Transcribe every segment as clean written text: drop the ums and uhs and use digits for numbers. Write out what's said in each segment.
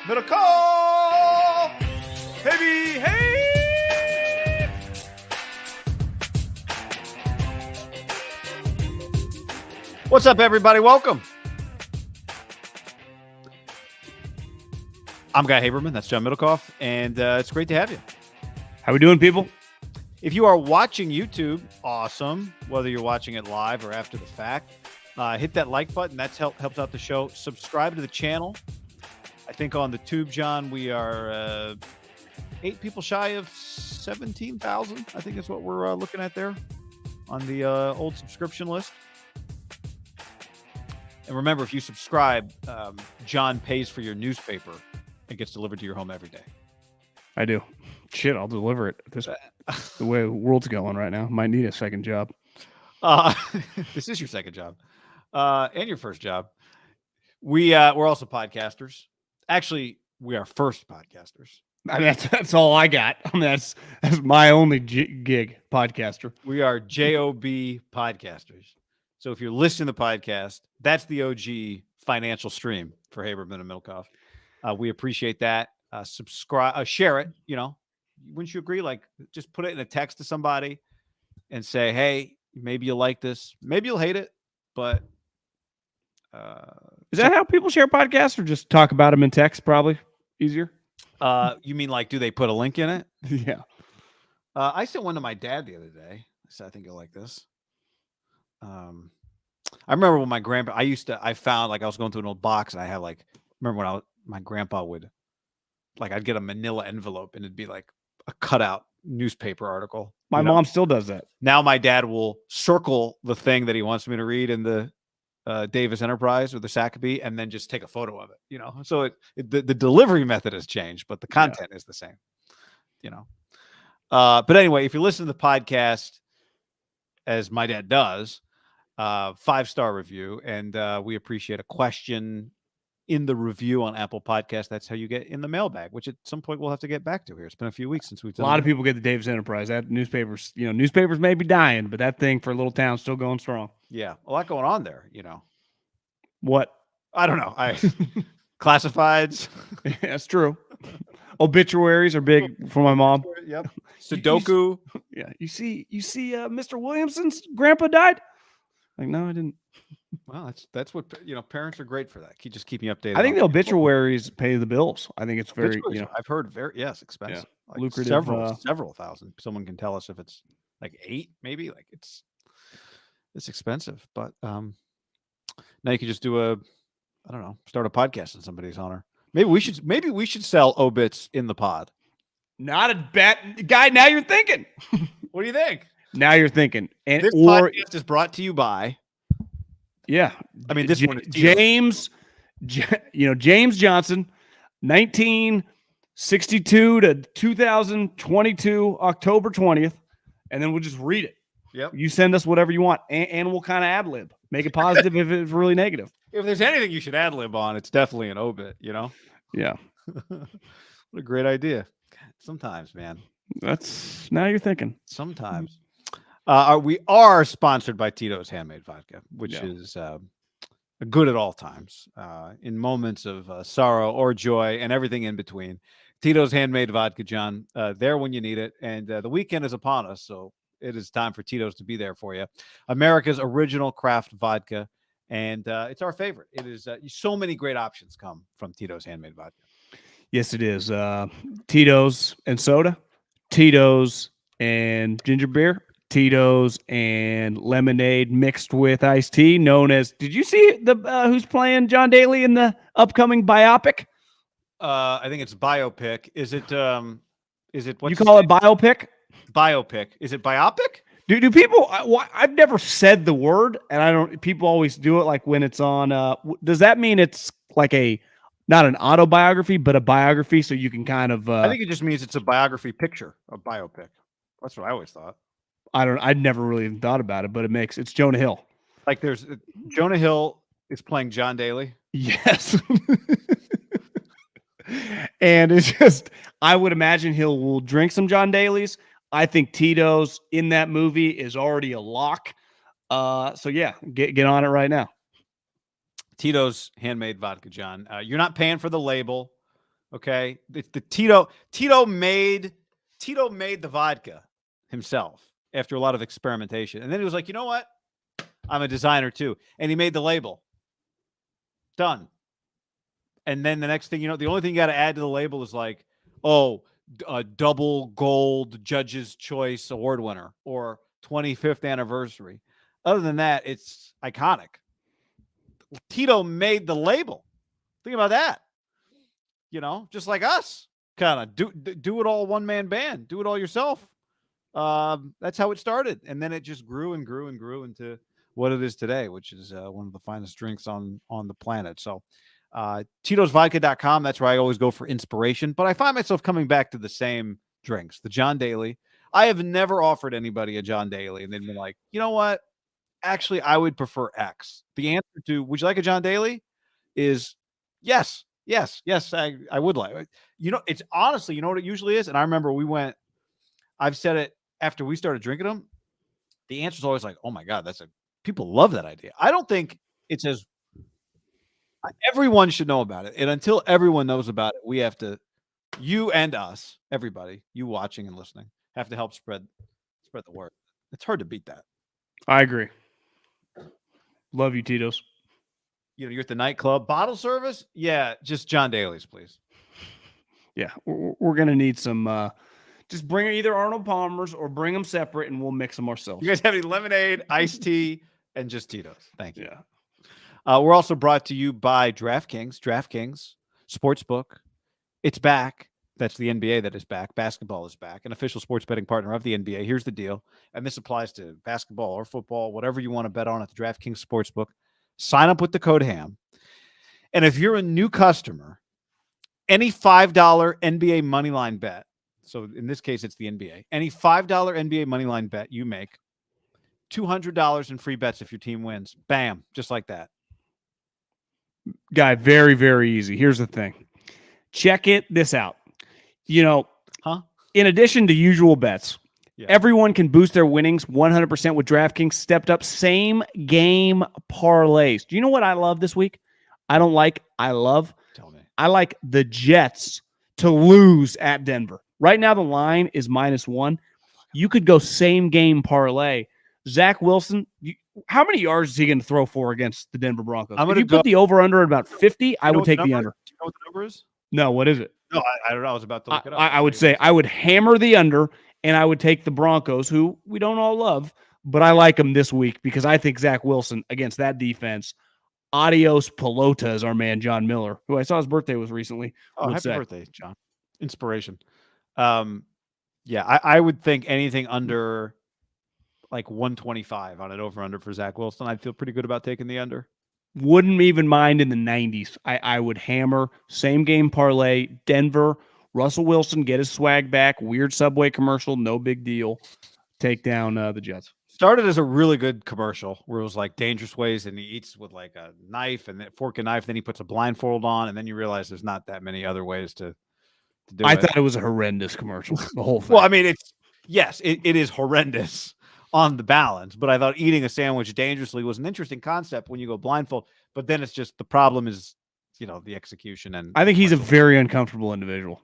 Middle call, baby, hey. What's up, everybody? Welcome. I'm Guy Haberman. That's John MIDDLEKAUFF, and it's great to have you. How we doing, people? If you are watching YouTube, awesome. Whether you're watching it live or after the fact, hit that like button. That helps out the show. Subscribe to the channel. I think on the tube, John, we are 8 people shy of 17,000. I think is what we're looking at there on the old subscription list. And remember, if you subscribe, John pays for your newspaper. It gets delivered to your home every day. I do. Shit, I'll deliver it. The way the world's going right now. Might need a second job. This is your second job. And your first job. We're also podcasters. Actually, we are first podcasters. I mean, that's all I got. I mean, that's my only gig, podcaster. We are JOB podcasters. So if you're listening to the podcast, that's the OG financial stream for Haberman and MIDDLEKAUFF. We appreciate that. Subscribe, share it. You know, wouldn't you agree? Like, just put it in a text to somebody and say, "Hey, maybe you'll like this. Maybe you'll hate it." But is that how people share podcasts, or just talk about them in text? Probably easier. You mean like, do they put a link in it? Yeah. I sent one to my dad the other day. I think you'll like this. I remember when my grandpa, I found, like, I was going through an old box, and I had, like, remember when my grandpa would, like, I'd get a manila envelope and it'd be like a cutout newspaper article. My mom still does that. Now my dad will circle the thing that he wants me to read in the Davis Enterprise or the Sacabee, and then just take a photo of it, you know? So the delivery method has changed, but the content is the same, you know? But anyway, if you listen to the podcast, as my dad does, 5-star review, and we appreciate a question in the review on Apple Podcasts. That's how you get in the mailbag, which at some point we'll have to get back to here. It's been a few weeks since we've done a lot of people get the Davis Enterprise. That newspapers may be dying, but that thing for a little town still going strong. Yeah, a lot going on there, you know. What? I don't know. Classifieds. Yeah, that's true. Obituaries are big for my mom. Yep. Sudoku. You see, Mr. Williamson's grandpa died? Like, no, I didn't. Well, that's what, you know, parents are great for that. Just keep me updated. I think the obituaries pay the bills. I think it's very, I've heard expensive. Yeah, like lucrative. Several thousand. Someone can tell us if it's like 8, maybe. Like, it's expensive. But now you can just do start a podcast in somebody's honor. Maybe we should sell obits in the pod. Not a bet, guy. Now you're thinking. What do you think? Now you're thinking. And this podcast is brought to you by. Yeah, I mean, this one is James Johnson, 1962 to 2022, October 20th, and then we'll just read it. Yep. You send us whatever you want, and we'll kind of ad lib, make it positive if it's really negative. If there's anything you should ad lib on, it's definitely an obit. You know. Yeah. What a great idea. Sometimes, man. That's now you're thinking. Sometimes. We are sponsored by Tito's Handmade Vodka, which is good at all times, in moments of sorrow or joy and everything in between. Tito's Handmade Vodka, John, there when you need it. And the weekend is upon us, so it is time for Tito's to be there for you. America's original craft vodka, and it's our favorite. It is so many great options come from Tito's Handmade Vodka. Yes, it is. Tito's and soda, Tito's and ginger beer, Tito's and lemonade mixed with iced tea, known as. Did you see the who's playing John Daly in the upcoming biopic? I think it's biopic. Is it? What you call it biopic? Biopic. Is it biopic? Do people? I've never said the word, and I don't. People always do it like when it's on. Does that mean it's like not an autobiography, but a biography? So you can kind of. I think it just means it's a biography picture, a biopic. That's what I always thought. I'd never really even thought about it, but it's Jonah Hill. Like there's Jonah Hill is playing John Daly. Yes. And it's just, I would imagine will drink some John Daly's. I think Tito's in that movie is already a lock. So yeah, get on it right now. Tito's Handmade Vodka, John. You're not paying for the label. Okay, the Tito made the vodka himself after a lot of experimentation, and then he was like, you know what? I'm a designer too, and he made the label. Done. And then the next thing you know, the only thing you got to add to the label is like, oh, a double gold Judge's Choice Award winner or 25th anniversary. Other than that, it's iconic. Tito made the label. Think about that. You know, just like us, kind of do it all one man band, do it all yourself. That's how it started, and then it just grew and grew and grew into what it is today, which is one of the finest drinks on the planet. So, Tito'sVodka.com. That's where I always go for inspiration. But I find myself coming back to the same drinks. The John Daly. I have never offered anybody a John Daly, and they've been like, you know what? Actually, I would prefer X. The answer to would you like a John Daly is yes. Yes, I would like. You know, it's honestly, you know what it usually is? And I remember I've said it after we started drinking them. The answer is always like, oh my God, people love that idea. I don't think it's as everyone should know about it. And until everyone knows about it, we have to, you and us, everybody, you watching and listening, have to help spread the word. It's hard to beat that. I agree. Love you, Tito's. You know, you're at the nightclub, bottle service. Yeah, just John Daly's, please. Yeah, we're gonna need some. Just bring either Arnold Palmer's or bring them separate, and we'll mix them ourselves. You guys have any lemonade, iced tea, and just Tito's? Thank you. Yeah. We're also brought to you by DraftKings. DraftKings Sportsbook. It's back. That's the NBA that is back. Basketball is back. An official sports betting partner of the NBA. Here's the deal, and this applies to basketball or football, whatever you want to bet on at the DraftKings Sportsbook. Sign up with the code HAM. And if you're a new customer, any $5 NBA moneyline bet, so in this case, it's the NBA, any $5 NBA moneyline bet you make, $200 in free bets if your team wins. Bam, just like that. Guy, very, very easy. Here's the thing. Check this out. You know, in addition to usual bets, everyone can boost their winnings 100% with DraftKings stepped up same game parlays. Do you know what I love this week? I love. Tell me. I like the Jets to lose at Denver. Right now, the line is -1. You could go same game parlay. Zach Wilson, how many yards is he going to throw for against the Denver Broncos? If you put the over-under at about 50, I would take the under. Do you know what the number is? No, what is it? No, I don't know. I was about to look it up. I would say I would hammer the under, and I would take the Broncos, who we don't all love, but I like them this week because I think Zach Wilson against that defense, adios pelota, as our man John Miller, who I saw his birthday was recently. Oh, happy birthday, John. Inspiration. Yeah, I would think anything under like 125 on it over-under for Zach Wilson. I'd feel pretty good about taking the under. Wouldn't even mind in the 90s. I would hammer same game parlay, Denver, Russell Wilson, get his swag back, weird Subway commercial, no big deal. Take down the Jets. Started as a really good commercial where it was like dangerous ways, and he eats with like a knife and fork and knife. Then he puts a blindfold on, and then you realize there's not that many other ways to do it. I thought it was a horrendous commercial. The whole thing. Well, I mean, it is horrendous on the balance, but I thought eating a sandwich dangerously was an interesting concept when you go blindfold. But then it's just the problem is, the execution. And I think he's a very uncomfortable individual.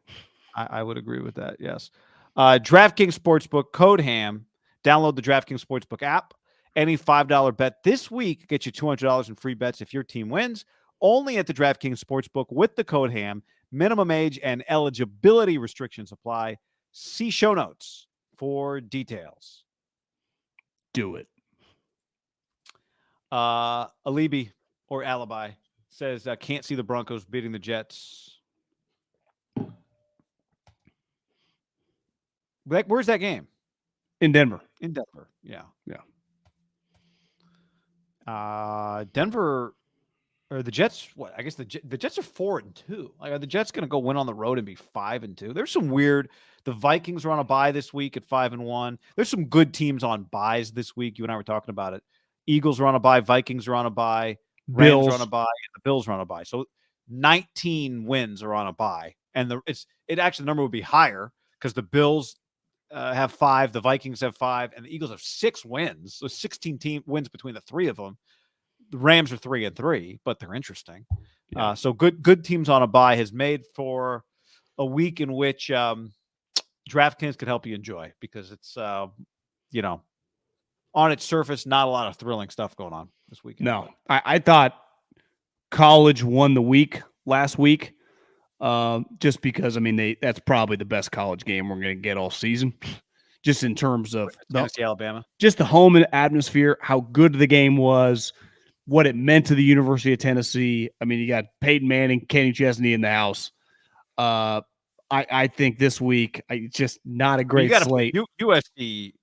I would agree with that. Yes. DraftKings Sportsbook, code HAM. Download the DraftKings Sportsbook app. Any $5 bet this week gets you $200 in free bets if your team wins. Only at the DraftKings Sportsbook with the code HAM. Minimum age and eligibility restrictions apply. See show notes for details. Do it. Alibi or Alibi says, can't see the Broncos beating the Jets. Where's that game? In Denver. In Denver, yeah. Yeah. Denver or the Jets, what? I guess the Jets are 4-2. Like, are the Jets going to go win on the road and be 5-2? There's some weird. The Vikings are on a bye this week at 5-1. There's some good teams on byes this week. You and I were talking about it. Eagles are on a bye. Vikings are on a bye. Rams are on a bye. And the Bills are on a bye. So 19 wins are on a bye. And the number would be higher because the Bills have 5, the Vikings have 5, and the Eagles have 6 wins. So 16 wins between the three of them. The Rams are 3-3, but they're interesting. Yeah. So good teams on a bye has made for a week in which DraftKings could help you enjoy, because it's you know, on its surface, not a lot of thrilling stuff going on this weekend. No, I thought college won the week last week, just because, I mean, that's probably the best college game we're going to get all season, just in terms of Tennessee, Alabama, just the home atmosphere, how good the game was, what it meant to the University of Tennessee. I mean, you got Peyton Manning, Kenny Chesney in the house. I think this week, it's just not a great slate. USC,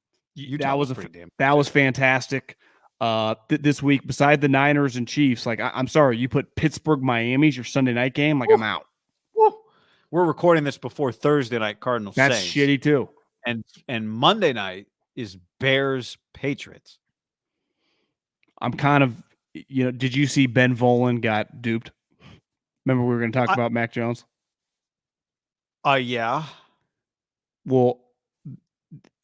that was fantastic. This week, beside the Niners and Chiefs, like, I'm sorry, you put Pittsburgh, Miami's your Sunday night game. Like, I'm out. We're recording this before Thursday night Cardinals. That's Saints. shitty too. And Monday night is Bears Patriots. I'm kind of, did you see Ben Volen got duped? Remember we were going to talk about Mac Jones? Yeah. Well,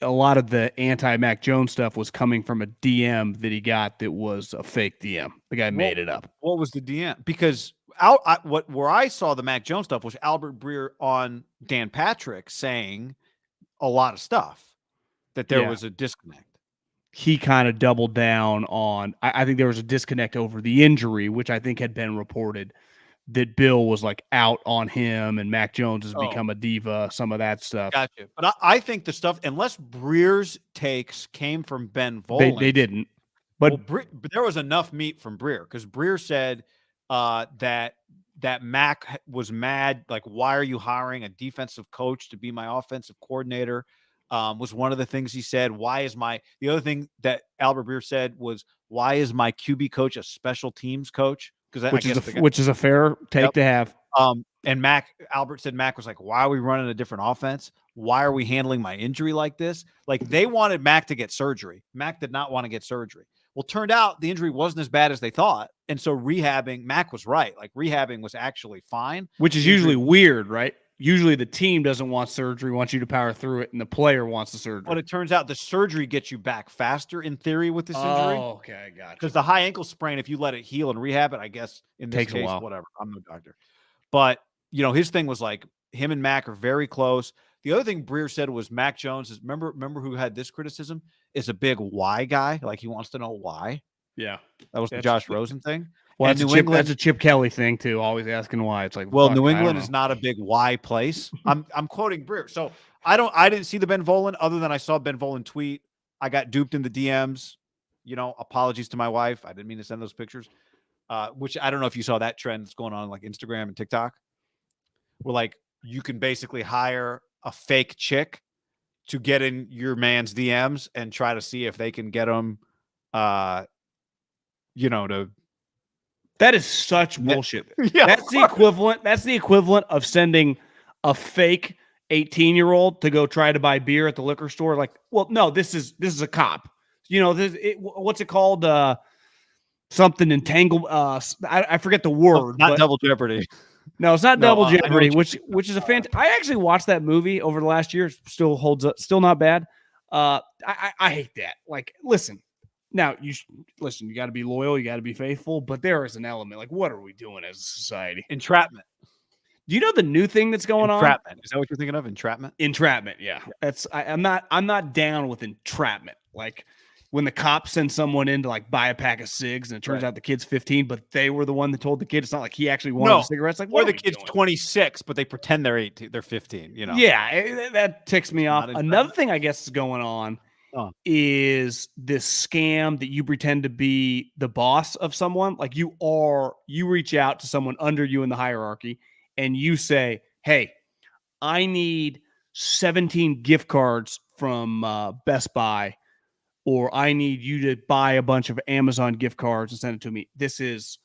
a lot of the anti-Mac Jones stuff was coming from a DM that he got that was a fake DM. The guy made it up. What was the DM? Because where I saw the Mac Jones stuff was Albert Breer on Dan Patrick saying a lot of stuff, that there was a disconnect. He kind of doubled down on, I think there was a disconnect over the injury, which I think had been reported, that Bill was like out on him and Mac Jones has become a diva, some of that stuff. Gotcha. But I think the stuff, unless Breer's takes came from Ben Volen. They didn't. But there was enough meat from Breer, because Breer said that Mac was mad. Like, why are you hiring a defensive coach to be my offensive coordinator? Was one of the things he said. The other thing that Albert Breer said was, why is my QB coach a special teams coach? Which is a fair take to have. And Albert said Mac was like, why are we running a different offense? Why are we handling my injury like this? Like, they wanted Mac to get surgery. Mac did not want to get surgery. Well, turned out the injury wasn't as bad as they thought. And so Mac was right. Like, rehabbing was actually fine. Which is usually weird, right? Usually the team doesn't want surgery, wants you to power through it, and the player wants the surgery. But it turns out the surgery gets you back faster, in theory, with this injury. Oh, okay, I got you. Because the high ankle sprain, if you let it heal and rehab it, I guess in this takes case, a while. Whatever. I'm no doctor. But, his thing was like, him and Mac are very close. The other thing Breer said was Mac Jones is, remember who had this criticism, is a big why guy. Like, he wants to know why. Yeah. That was the Josh Rosen thing. Well, that's a Chip Kelly thing too. Always asking why. It's like, well, New England is not a big why place. I'm quoting Breer. So I didn't see the Ben Volen, other than I saw Ben Volen tweet. I got duped in the DMs. Apologies to my wife. I didn't mean to send those pictures. Which I don't know if you saw that trend that's going on like Instagram and TikTok, where like you can basically hire a fake chick to get in your man's DMs and try to see if they can get him, to. That is such bullshit. Yeah, that's the equivalent. That's the equivalent of sending a fake 18-year-old to go try to buy beer at the liquor store. Like, well, no, this is a cop. What's it called? Something entangled. I forget the word. Not Double Jeopardy. No, it's not Double Jeopardy. Which is a fantastic. I actually watched that movie over the last year. It still holds up. Still not bad. I hate that. Like, listen. Now, you got to be loyal, you got to be faithful, but there is an element, like, what are we doing as a society? Entrapment. Do you know the new thing that's going on? Entrapment. Is that what you're thinking of? Entrapment? Entrapment, yeah. I'm not down with entrapment. Like, when the cops send someone in to, like, buy a pack of cigs, and it turns out the kid's 15, but they were the one that told the kid. It's not like he actually wanted the cigarettes. Like, or the kid's 26, but they pretend they're 18, they're 15, Yeah, that ticks me off. Another thing I guess is going on is this scam that you pretend to be the boss of someone. Like, you reach out to someone under you in the hierarchy and you say, hey, I need 17 gift cards from Best Buy, or I need you to buy a bunch of Amazon gift cards and send it to me. This is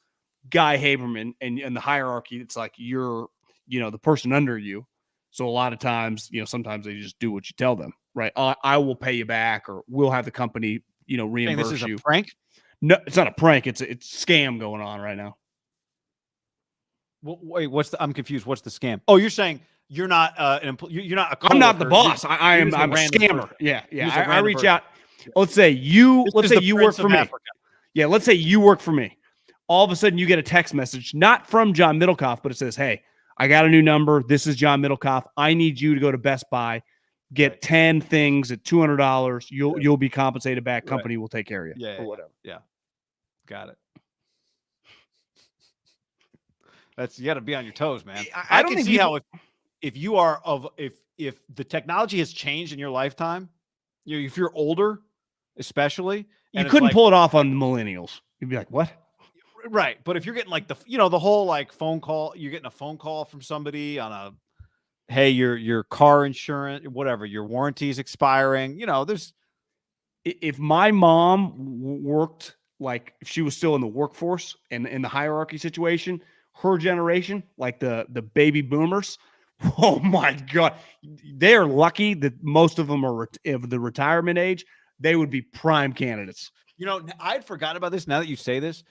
Guy Haberman, and the hierarchy, it's like you're, the person under you. So a lot of times, sometimes they just do what you tell them. Right. I will pay you back, or we'll have the company, reimburse this is you. A prank? No, it's not a prank. It's a scam going on right now. Well, wait, I'm confused. What's the scam? Oh, you're saying you're not you're not a coworker. I'm not the boss. I'm a scammer. Person. Yeah. I reach out. Let's say you work for me. Africa. Yeah. Let's say you work for me. All of a sudden you get a text message, not from John MIDDLEKAUFF, but it says, hey, I got a new number. This is John Middlekoff. I need you to go to Best Buy, get 10 things at $200. You'll be compensated back. Company will take care of you or whatever. Yeah. Got it. You got to be on your toes, man. I can see how if you are if the technology has changed in your lifetime, if you're older, especially, you couldn't pull it off on millennials. You'd be like, what? Right. But if you're getting like the whole like phone call, you're getting a phone call from somebody on hey, your car insurance, whatever, your warranty is expiring. If my mom worked, like if she was still in the workforce and in the hierarchy situation, her generation, like the baby boomers, oh my God, they are lucky that most of them are of the retirement age. They would be prime candidates. I'd forgotten about this. Now that you say this,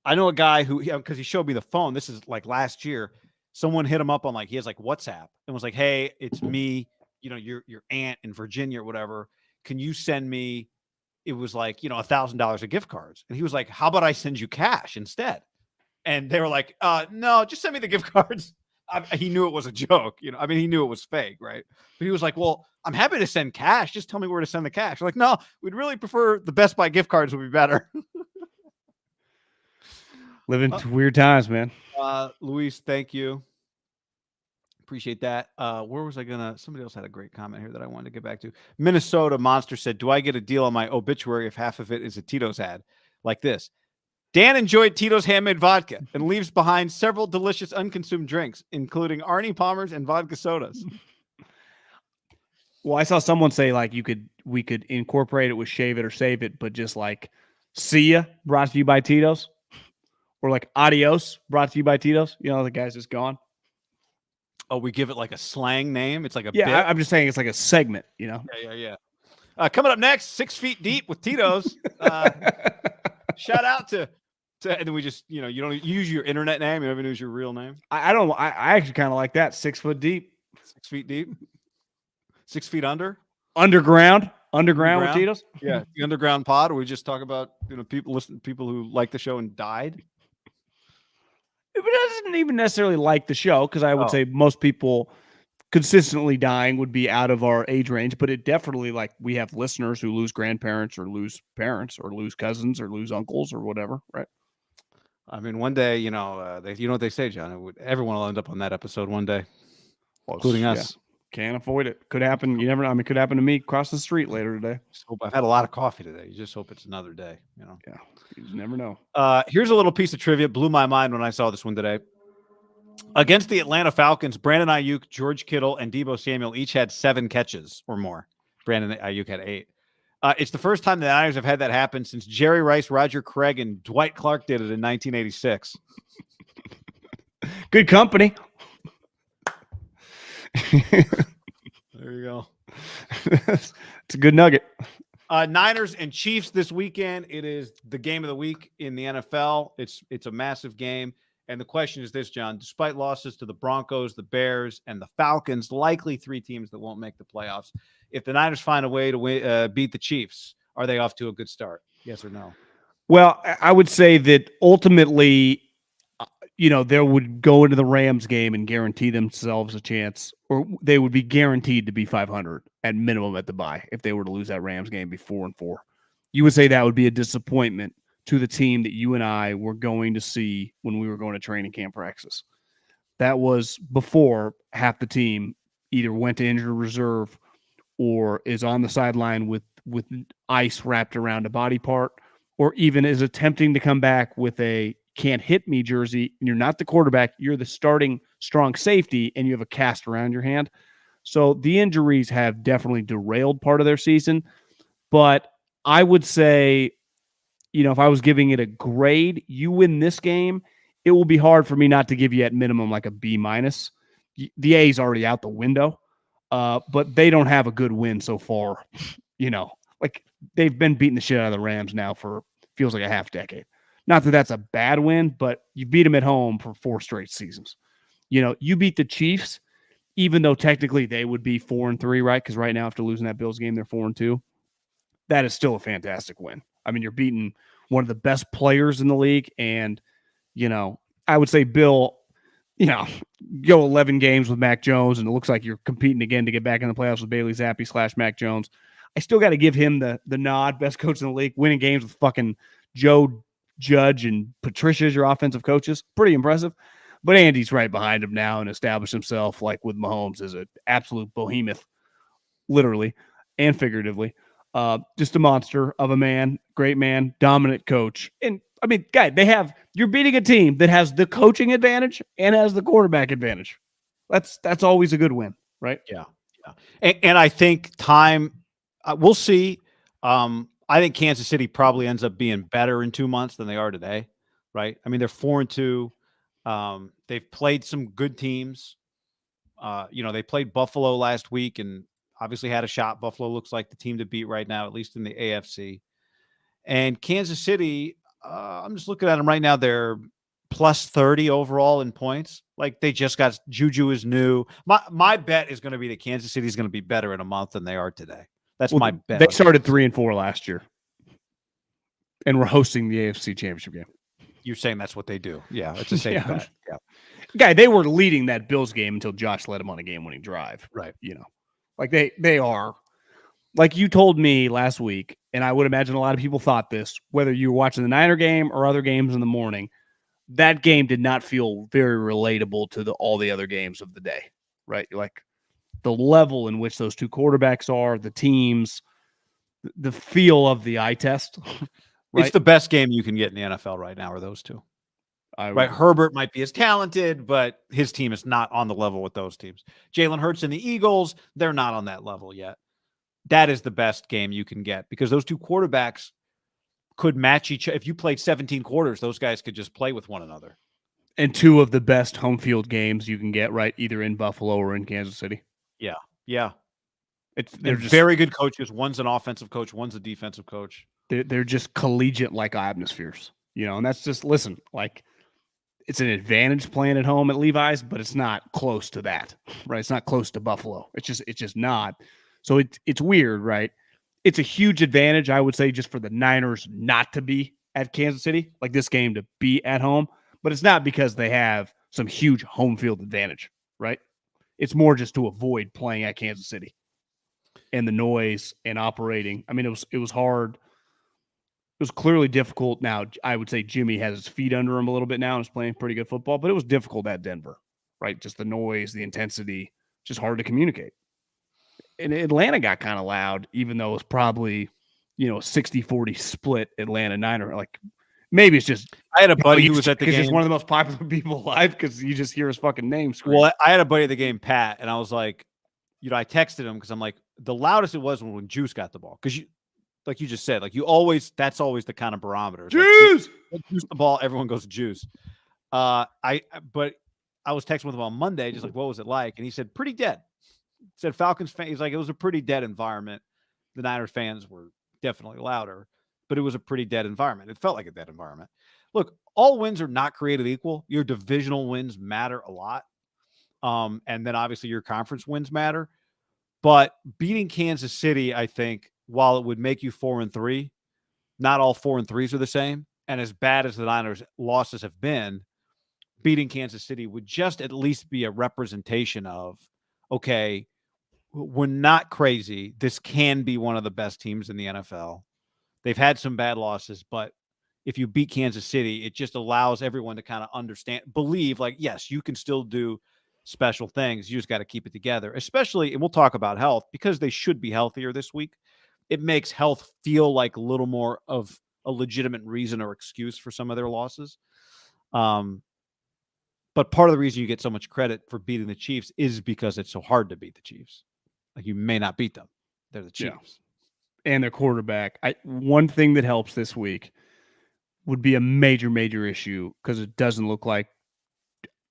I know a guy who, because he showed me the phone. This is like last year. Someone hit him up on he has like WhatsApp and was like, hey, it's me, your aunt in Virginia or whatever. Can you send me, it was like, $1,000 of gift cards. And he was like, how about I send you cash instead? And they were like, no, just send me the gift cards. He knew it was a joke. He knew it was fake. Right. But he was like, well, I'm happy to send cash. Just tell me where to send the cash. Like, no, we'd really prefer the Best Buy gift cards would be better. Living weird times, man. Luis, thank you. Appreciate that. Where was I somebody else had a great comment here that I wanted to get back to. Minnesota Monster said, do I get a deal on my obituary if half of it is a Tito's ad? Like this. Dan enjoyed Tito's handmade vodka and leaves behind several delicious unconsumed drinks, including Arnie Palmer's and vodka sodas. Well, I saw someone say like we could incorporate it with Shave It or Save It, but just like see ya brought to you by Tito's, or like adios brought to you by Tito's. The guy's just gone. Oh, we give it like a slang name. It's like a bit? I'm just saying it's like a segment. Yeah. Coming up next, 6 Feet Deep with Tito's. Shout out to and then we just you don't use your internet name. You never use your real name. I don't. I actually kind of like that. 6 foot deep. 6 feet deep. 6 feet under. Underground with Tito's. Yeah, the underground pod. Where we just talk about people who like the show and died. It doesn't even necessarily like the show, because I would say most people consistently dying would be out of our age range, but it definitely, like, we have listeners who lose grandparents or lose parents or lose cousins or lose uncles or whatever, right? I mean, one day, you know what they say, John. Everyone will end up on that episode one day, including us. Yeah. Can't avoid it. Could happen. You never know. I mean, it could happen to me across the street later today. I've had a lot of coffee today. You just hope it's another day. Yeah, you just never know. Here's a little piece of trivia. Blew my mind when I saw this one today. Against the Atlanta Falcons, Brandon Ayuk, George Kittle, and Deebo Samuel each had 7 catches or more. Brandon Ayuk had 8. It's the first time the Niners have had that happen since Jerry Rice, Roger Craig, and Dwight Clark did it in 1986. Good company. There you go. It's a good nugget. Niners and Chiefs this weekend. It is the game of the week in the NFL. It's a massive game. And the question is this, John: despite losses to the Broncos, the Bears, and the Falcons, likely 3 teams that won't make the playoffs, if the Niners find a way to beat the Chiefs, are they off to a good start? Yes or no? Well, I would say that ultimately, they would go into the Rams game and guarantee themselves a chance, or they would be guaranteed to be 500 at minimum at the bye if they were to lose that Rams game, be 4-4. You would say that would be a disappointment to the team that you and I were going to see when we were going to training camp practice. That was before half the team either went to injured reserve or is on the sideline with ice wrapped around a body part, or even is attempting to come back with a can't hit me jersey, and you're not the quarterback, you're the starting strong safety, and you have a cast around your hand. So the injuries have definitely derailed part of their season. But I would say, if I was giving it a grade, you win this game, it will be hard for me not to give you at minimum like a B-. The A is already out the window, but they don't have a good win so far. Like they've been beating the shit out of the Rams now for feels like a half decade. Not that that's a bad win, but you beat them at home for 4 straight seasons. You beat the Chiefs, even though technically they would be 4-3, right? Because right now, after losing that Bills game, they're 4-2. That is still a fantastic win. I mean, you're beating one of the best players in the league. And, I would say, Bill, go 11 games with Mac Jones, and it looks like you're competing again to get back in the playoffs with Bailey Zappi / Mac Jones. I still got to give him the nod. Best coach in the league, winning games with fucking Joe Judge and Patricia as your offensive coaches. Pretty impressive. But Andy's right behind him now and established himself, like with Mahomes, as an absolute behemoth, literally and figuratively. Just a monster of a man, great man, dominant coach. And I mean, guy, you're beating a team that has the coaching advantage and has the quarterback advantage. That's always a good win, right? Yeah. And I think time, we'll see. I think Kansas City probably ends up being better in 2 months than they are today, right? I mean, they're 4-2. They've played some good teams. They played Buffalo last week and obviously had a shot. Buffalo looks like the team to beat right now, at least in the AFC. And Kansas City, I'm just looking at them right now. They're plus 30 overall in points. Like they just got Juju is new. My bet is going to be that Kansas City is going to be better in a month than they are today. That's my bet. They started 3-4 last year, and we're hosting the AFC Championship game. You're saying that's what they do? Yeah, it's a safe bet. Yeah, guy, they were leading that Bills game until Josh led them on a game-winning drive. Right. Like they are. Like you told me last week, and I would imagine a lot of people thought this, whether you were watching the Niner game or other games in the morning, that game did not feel very relatable to all the other games of the day, right? Like the level in which those two quarterbacks are, the teams, the feel of the eye test. Right? It's the best game you can get in the NFL right now are those two. Right. Herbert might be as talented, but his team is not on the level with those teams. Jalen Hurts and the Eagles, they're not on that level yet. That is the best game you can get because those two quarterbacks could match each other. If you played 17 quarters, those guys could just play with one another. And two of the best home field games you can get, right? Either in Buffalo or in Kansas City. Yeah. Yeah. They're just very good coaches. One's an offensive coach. One's a defensive coach. They're just collegiate-like atmospheres, and that's just, listen, like it's an advantage playing at home at Levi's, but it's not close to that, right? It's not close to Buffalo. It's just not. So it's weird, right? It's a huge advantage, I would say, just for the Niners not to be at Kansas City, like this game to be at home, but it's not because they have some huge home field advantage, right? It's more just to avoid playing at Kansas City and the noise and operating. I mean, it was hard. It was clearly difficult. Now, I would say Jimmy has his feet under him a little bit now and is playing pretty good football, but it was difficult at Denver, right? Just the noise, the intensity, just hard to communicate. And Atlanta got kind of loud, even though it was probably, a 60-40 split Atlanta-Niner. Like, maybe it's just I had a buddy who was at the game. He's one of the most popular people alive because you just hear his fucking name scream. Well, I had a buddy at the game, Pat, and I was like, I texted him because I'm like, the loudest it was when Juice got the ball. Because like you just said, like that's always the kind of barometer. Juice! Like, Juice the ball, everyone goes Juice. But I was texting with him on Monday, just like, what was it like? And he said, pretty dead. Said Falcons fan. He's like, it was a pretty dead environment. The Niners fans were definitely louder, but it was a pretty dead environment. It felt like a dead environment. Look, all wins are not created equal. Your divisional wins matter a lot. And then obviously your conference wins matter. But beating Kansas City, I think, while it would make you 4-3, not all 4-3s are the same. And as bad as the Niners' losses have been, beating Kansas City would just at least be a representation of, okay, we're not crazy. This can be one of the best teams in the NFL. They've had some bad losses, but if you beat Kansas City, it just allows everyone to kind of believe, like, yes, you can still do special things. You just got to keep it together, especially, and we'll talk about health, because they should be healthier this week. It makes health feel like a little more of a legitimate reason or excuse for some of their losses. But part of the reason you get so much credit for beating the Chiefs is because it's so hard to beat the Chiefs. Like, you may not beat them. They're the Chiefs. Yeah. And their quarterback. One thing that helps this week would be a major, major issue, because it doesn't look like,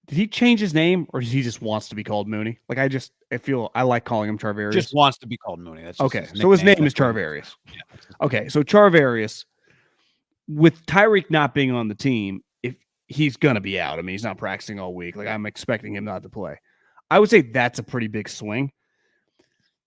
did he change his name, or he just wants to be called Mooney? Like, I like calling him Charvarius. Just wants to be called Mooney. That's okay. So his name is Charvarius. Yeah. Okay. So Charvarius, with Tyreek not being on the team, if he's going to be out, I mean, he's not practicing all week. Like, I'm expecting him not to play. I would say that's a pretty big swing.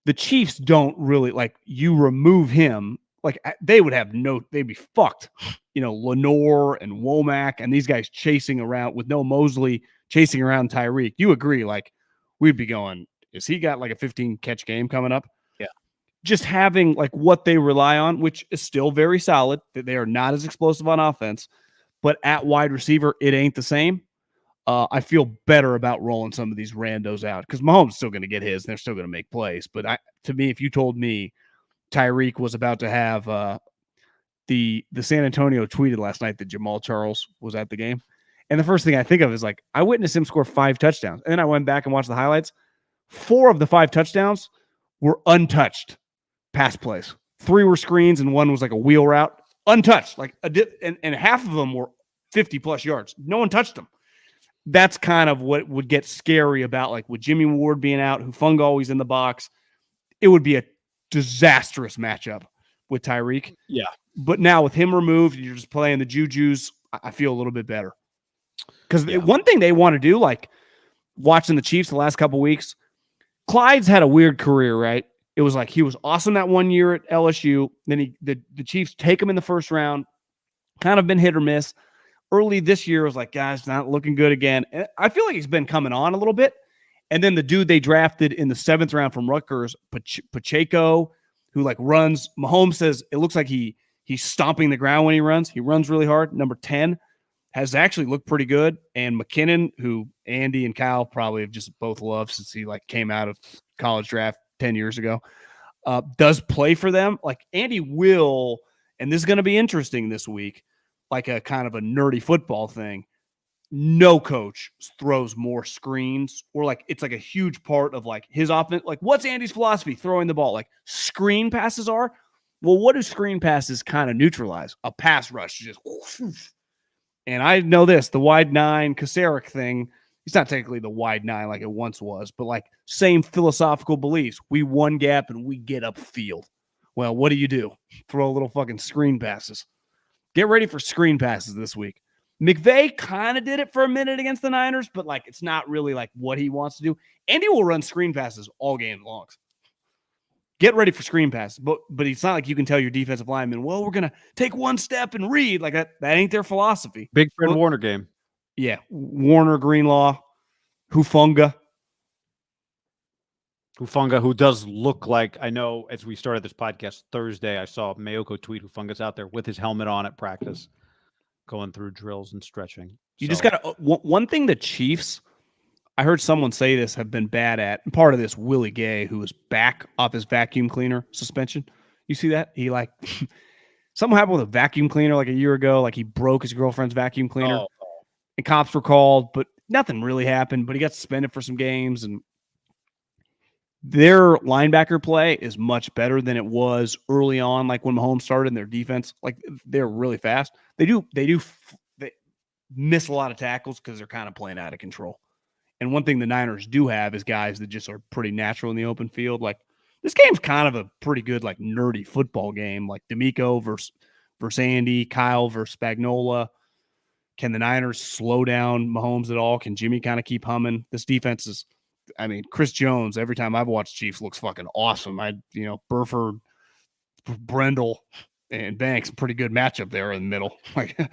The Chiefs don't really, like, you remove him, like they would have they'd be fucked. Lenore and Womack and these guys chasing around with no Mosley chasing around Tyreek. You agree? Like we'd be going, is he got like a 15 catch game coming up? Yeah. Just having like what they rely on, which is still very solid, that they are not as explosive on offense, but at wide receiver, it ain't the same. I feel better about rolling some of these randos out because Mahomes is still going to get his and they're still going to make plays. But to me, if you told me Tyreek was about to have the San Antonio tweeted last night that Jamal Charles was at the game. And the first thing I think of is like, I witnessed him score 5 touchdowns. And then I went back and watched the highlights. 4 of the 5 touchdowns were untouched pass plays. 3 were screens and 1 was like a wheel route. Untouched. Like and half of them were 50 plus yards. No one touched them. That's kind of what would get scary about like with Jimmy Ward being out, Hufanga always in the box. It would be a disastrous matchup with Tyreek. Yeah. But now with him removed, you're just playing the Jujus. I feel a little bit better. Because one thing they want to do, like watching the Chiefs the last couple weeks, Clyde's had a weird career, right? It was like he was awesome that one year at LSU. Then the Chiefs take him in the first round, kind of been hit or miss. Early this year was like, guys, not looking good again. And I feel like he's been coming on a little bit. And then the dude they drafted in the 7th round from Rutgers, Pacheco, who like runs. Mahomes says it looks like he's stomping the ground when he runs. He runs really hard. Number 10 has actually looked pretty good. And McKinnon, who Andy and Kyle probably have just both loved since he like came out of college draft 10 years ago, does play for them. Like Andy will, and this is going to be interesting this week, like a kind of a nerdy football thing. No coach throws more screens or like it's like a huge part of like his offense. Like what's Andy's philosophy throwing the ball? Like screen passes are? Well, what do screen passes kind of neutralize? A pass rush. Just whoosh. And I know this, the wide 9 Kasarik thing, it's not technically the wide 9 like it once was, but like same philosophical beliefs. We one gap and we get upfield. Well, what do? Throw a little fucking screen passes. Get ready for screen passes this week. McVay kind of did it for a minute against the Niners, but like it's not really like what he wants to do. Andy will run screen passes all game long. Get ready for screen passes, but it's not like you can tell your defensive lineman, well, we're gonna take one step and read like that. That ain't their philosophy. Big Fred Warner game. Yeah, Warner, Greenlaw, Hufanga, who does look like, I know as we started this podcast Thursday, I saw Mayoko tweet Hufanga's out there with his helmet on at practice, going through drills and stretching. You just got to, one thing the Chiefs, I heard someone say this, have been bad at, and part of this, Willie Gay, who was back off his vacuum cleaner suspension. You see that? He like, something happened with a vacuum cleaner like a year ago. Like he broke his girlfriend's vacuum cleaner. And cops were called, but nothing really happened. But he got suspended for some games, and their linebacker play is much better than it was early on. Like when Mahomes started in their defense, like they're really fast. They miss a lot of tackles because they're kind of playing out of control. And one thing the Niners do have is guys that just are pretty natural in the open field. Like this game's kind of a pretty good, like nerdy football game. Like D'Amico versus Andy, Kyle versus Spagnuolo. Can the Niners slow down Mahomes at all? Can Jimmy kind of keep humming? This defense is, I mean, Chris Jones, every time I've watched Chiefs, looks fucking awesome. Burford, Brendel, and Banks, pretty good matchup there in the middle. Like, if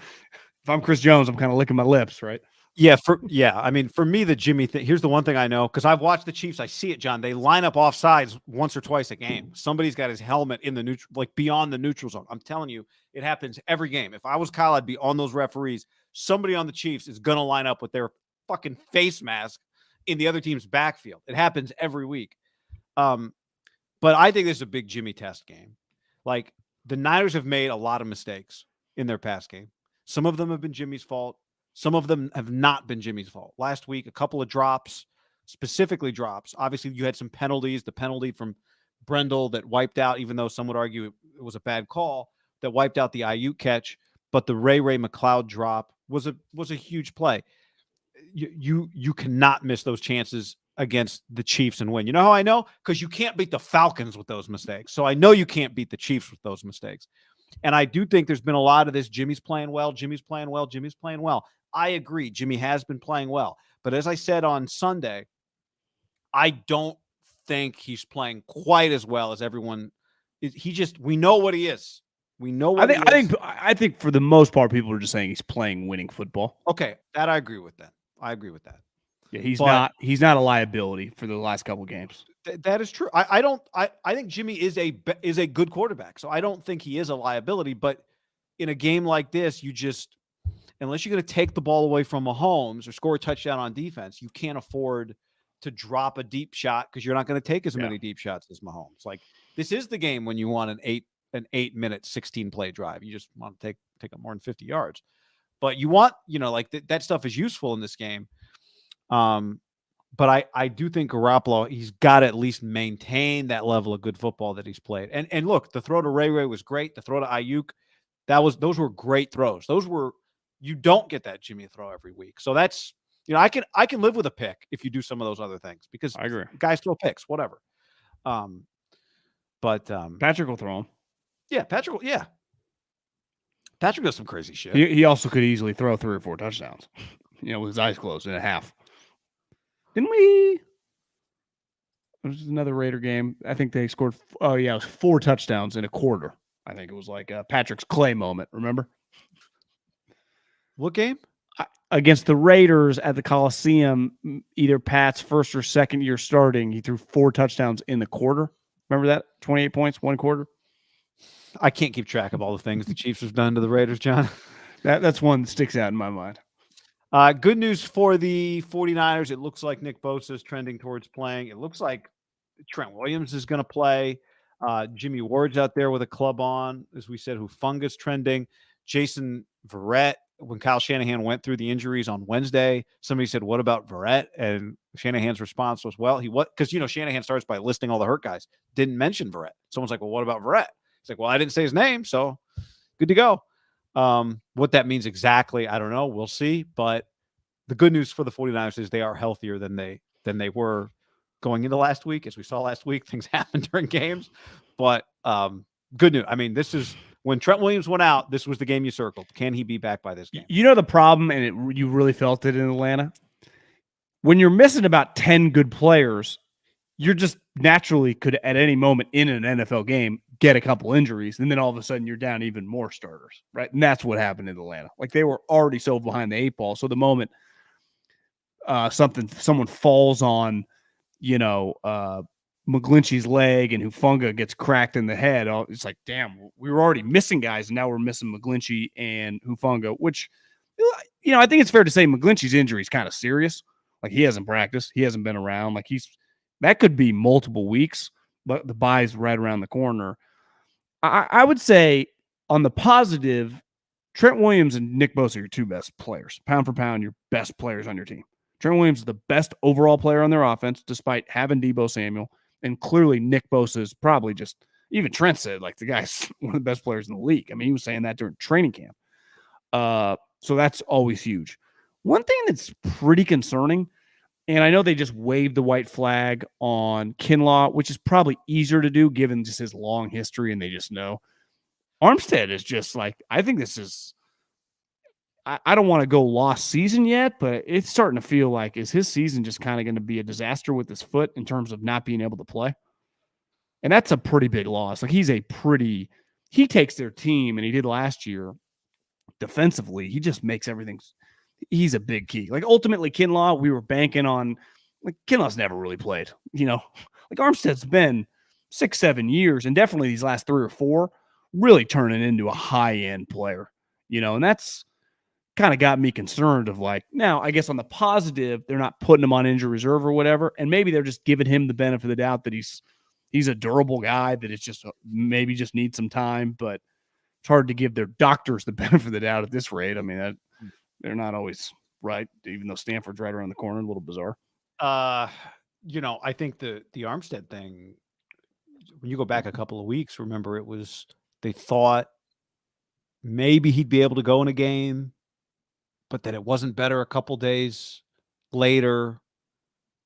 I'm Chris Jones, I'm kind of licking my lips, right? Yeah, I mean, for me, the Jimmy thing, here's the one thing I know, because I've watched the Chiefs, I see it, John. They line up off sides once or twice a game. Somebody's got his helmet in the neutral, like beyond the neutral zone. I'm telling you, it happens every game. If I was Kyle, I'd be on those referees. Somebody on the Chiefs is going to line up with their fucking face mask in the other team's backfield. It happens every week. But I think this is a big Jimmy test game. Like, the Niners have made a lot of mistakes in their pass game. Some of them have been Jimmy's fault. Some of them have not been Jimmy's fault. Last week, a couple of drops, specifically drops. Obviously, you had some penalties. The penalty from Brendel that wiped out, even though some would argue it was a bad call, that wiped out the Ayuk catch. But the Ray McLeod drop was a huge play. You cannot miss those chances against the Chiefs and win. You know how I know? Because you can't beat the Falcons with those mistakes. So I know you can't beat the Chiefs with those mistakes. And I do think there's been a lot of this. Jimmy's playing well. I agree. Jimmy has been playing well. But as I said on Sunday, I don't think he's playing quite as well as everyone we know what he is. We know what he is. I think for the most part, people are just saying he's playing winning football. Okay, that I agree with that. I agree with that. Yeah, he's not a liability for the last couple games. That is true. I think Jimmy is a good quarterback. So I don't think he is a liability, but in a game like this, unless you're going to take the ball away from Mahomes or score a touchdown on defense, you can't afford to drop a deep shot because you're not going to take as many deep shots as Mahomes. Like, this is the game when you want an 8-minute, 16-play drive. You just want to take up more than 50 yards. But you want, that stuff is useful in this game. But I do think Garoppolo, he's got to at least maintain that level of good football that he's played. And look, the throw to Ray was great. The throw to Ayuk, those were great throws. You don't get that Jimmy throw every week. So that's, I can live with a pick if you do some of those other things, because I agree. Guys throw picks, whatever. But Patrick will throw them. Yeah, Patrick does some crazy shit. He also could easily throw 3 or 4 touchdowns, with his eyes closed in a half. Didn't we? It was another Raider game. I think they scored. Oh yeah, it was 4 touchdowns in a quarter. I think it was like Patrick's Clay moment. Remember? What game? Against the Raiders at the Coliseum, either Pat's first or second year starting, he threw 4 touchdowns in the quarter. Remember that? 28 points, 1 quarter. I can't keep track of all the things the Chiefs have done to the Raiders, John. That's one that sticks out in my mind. Good news for the 49ers. It looks like Nick Bosa is trending towards playing. It looks like Trent Williams is going to play. Jimmy Ward's out there with a club on, as we said, Hufunga's trending. Jason Verrett, when Kyle Shanahan went through the injuries on Wednesday, somebody said, what about Verrett? And Shanahan's response was, well, because, Shanahan starts by listing all the hurt guys. Didn't mention Verrett. Someone's like, well, what about Verrett? It's like, well, I didn't say his name, so good to go. What that means exactly, I don't know. We'll see. But the good news for the 49ers is they are healthier than they were going into last week. As we saw last week, things happen during games. But good news. I mean, this is when Trent Williams went out, this was the game you circled. Can he be back by this game? The problem, and you really felt it in Atlanta, when you're missing about 10 good players, you're just naturally could at any moment in an NFL game get a couple injuries, and then all of a sudden you're down even more starters, right? And that's what happened in Atlanta. Like, they were already so behind the 8 ball. So the moment someone falls on, McGlinchey's leg and Hufanga gets cracked in the head, it's like, damn, we were already missing guys, and now we're missing McGlinchey and Hufanga, which, I think it's fair to say McGlinchey's injury is kind of serious. Like, he hasn't practiced. He hasn't been around. Like, that could be multiple weeks, but the bye's right around the corner. I would say on the positive, Trent Williams and Nick Bosa are your 2 best players. Pound for pound, your best players on your team. Trent Williams is the best overall player on their offense, despite having Deebo Samuel. And clearly Nick Bosa is probably just, even Trent said, like, the guy's one of the best players in the league. I mean, he was saying that during training camp. So that's always huge. One thing that's pretty concerning, and I know they just waved the white flag on Kinlaw, which is probably easier to do given just his long history and they just know. Armstead is just like, I think this is, I don't want to go lost season yet, but it's starting to feel like, is his season just kind of going to be a disaster with his foot in terms of not being able to play? And that's a pretty big loss. Like, he takes their team, and he did last year defensively. He just makes everything. He's a big key. Like, ultimately, Kinlaw, we were banking on, like, Kinlaw's never really played, like Armstead's been 6-7 years, and definitely these last 3 or 4 really turning into a high-end player, and that's kind of got me concerned of, like, now I guess on the positive, they're not putting him on injury reserve or whatever. And maybe they're just giving him the benefit of the doubt that he's a durable guy, that it's just maybe just needs some time, but it's hard to give their doctors the benefit of the doubt at this rate. I mean, they're not always right, even though Stanford's right around the corner. A little bizarre. I think the Armstead thing, when you go back a couple of weeks, remember they thought maybe he'd be able to go in a game, but that it wasn't better a couple days later.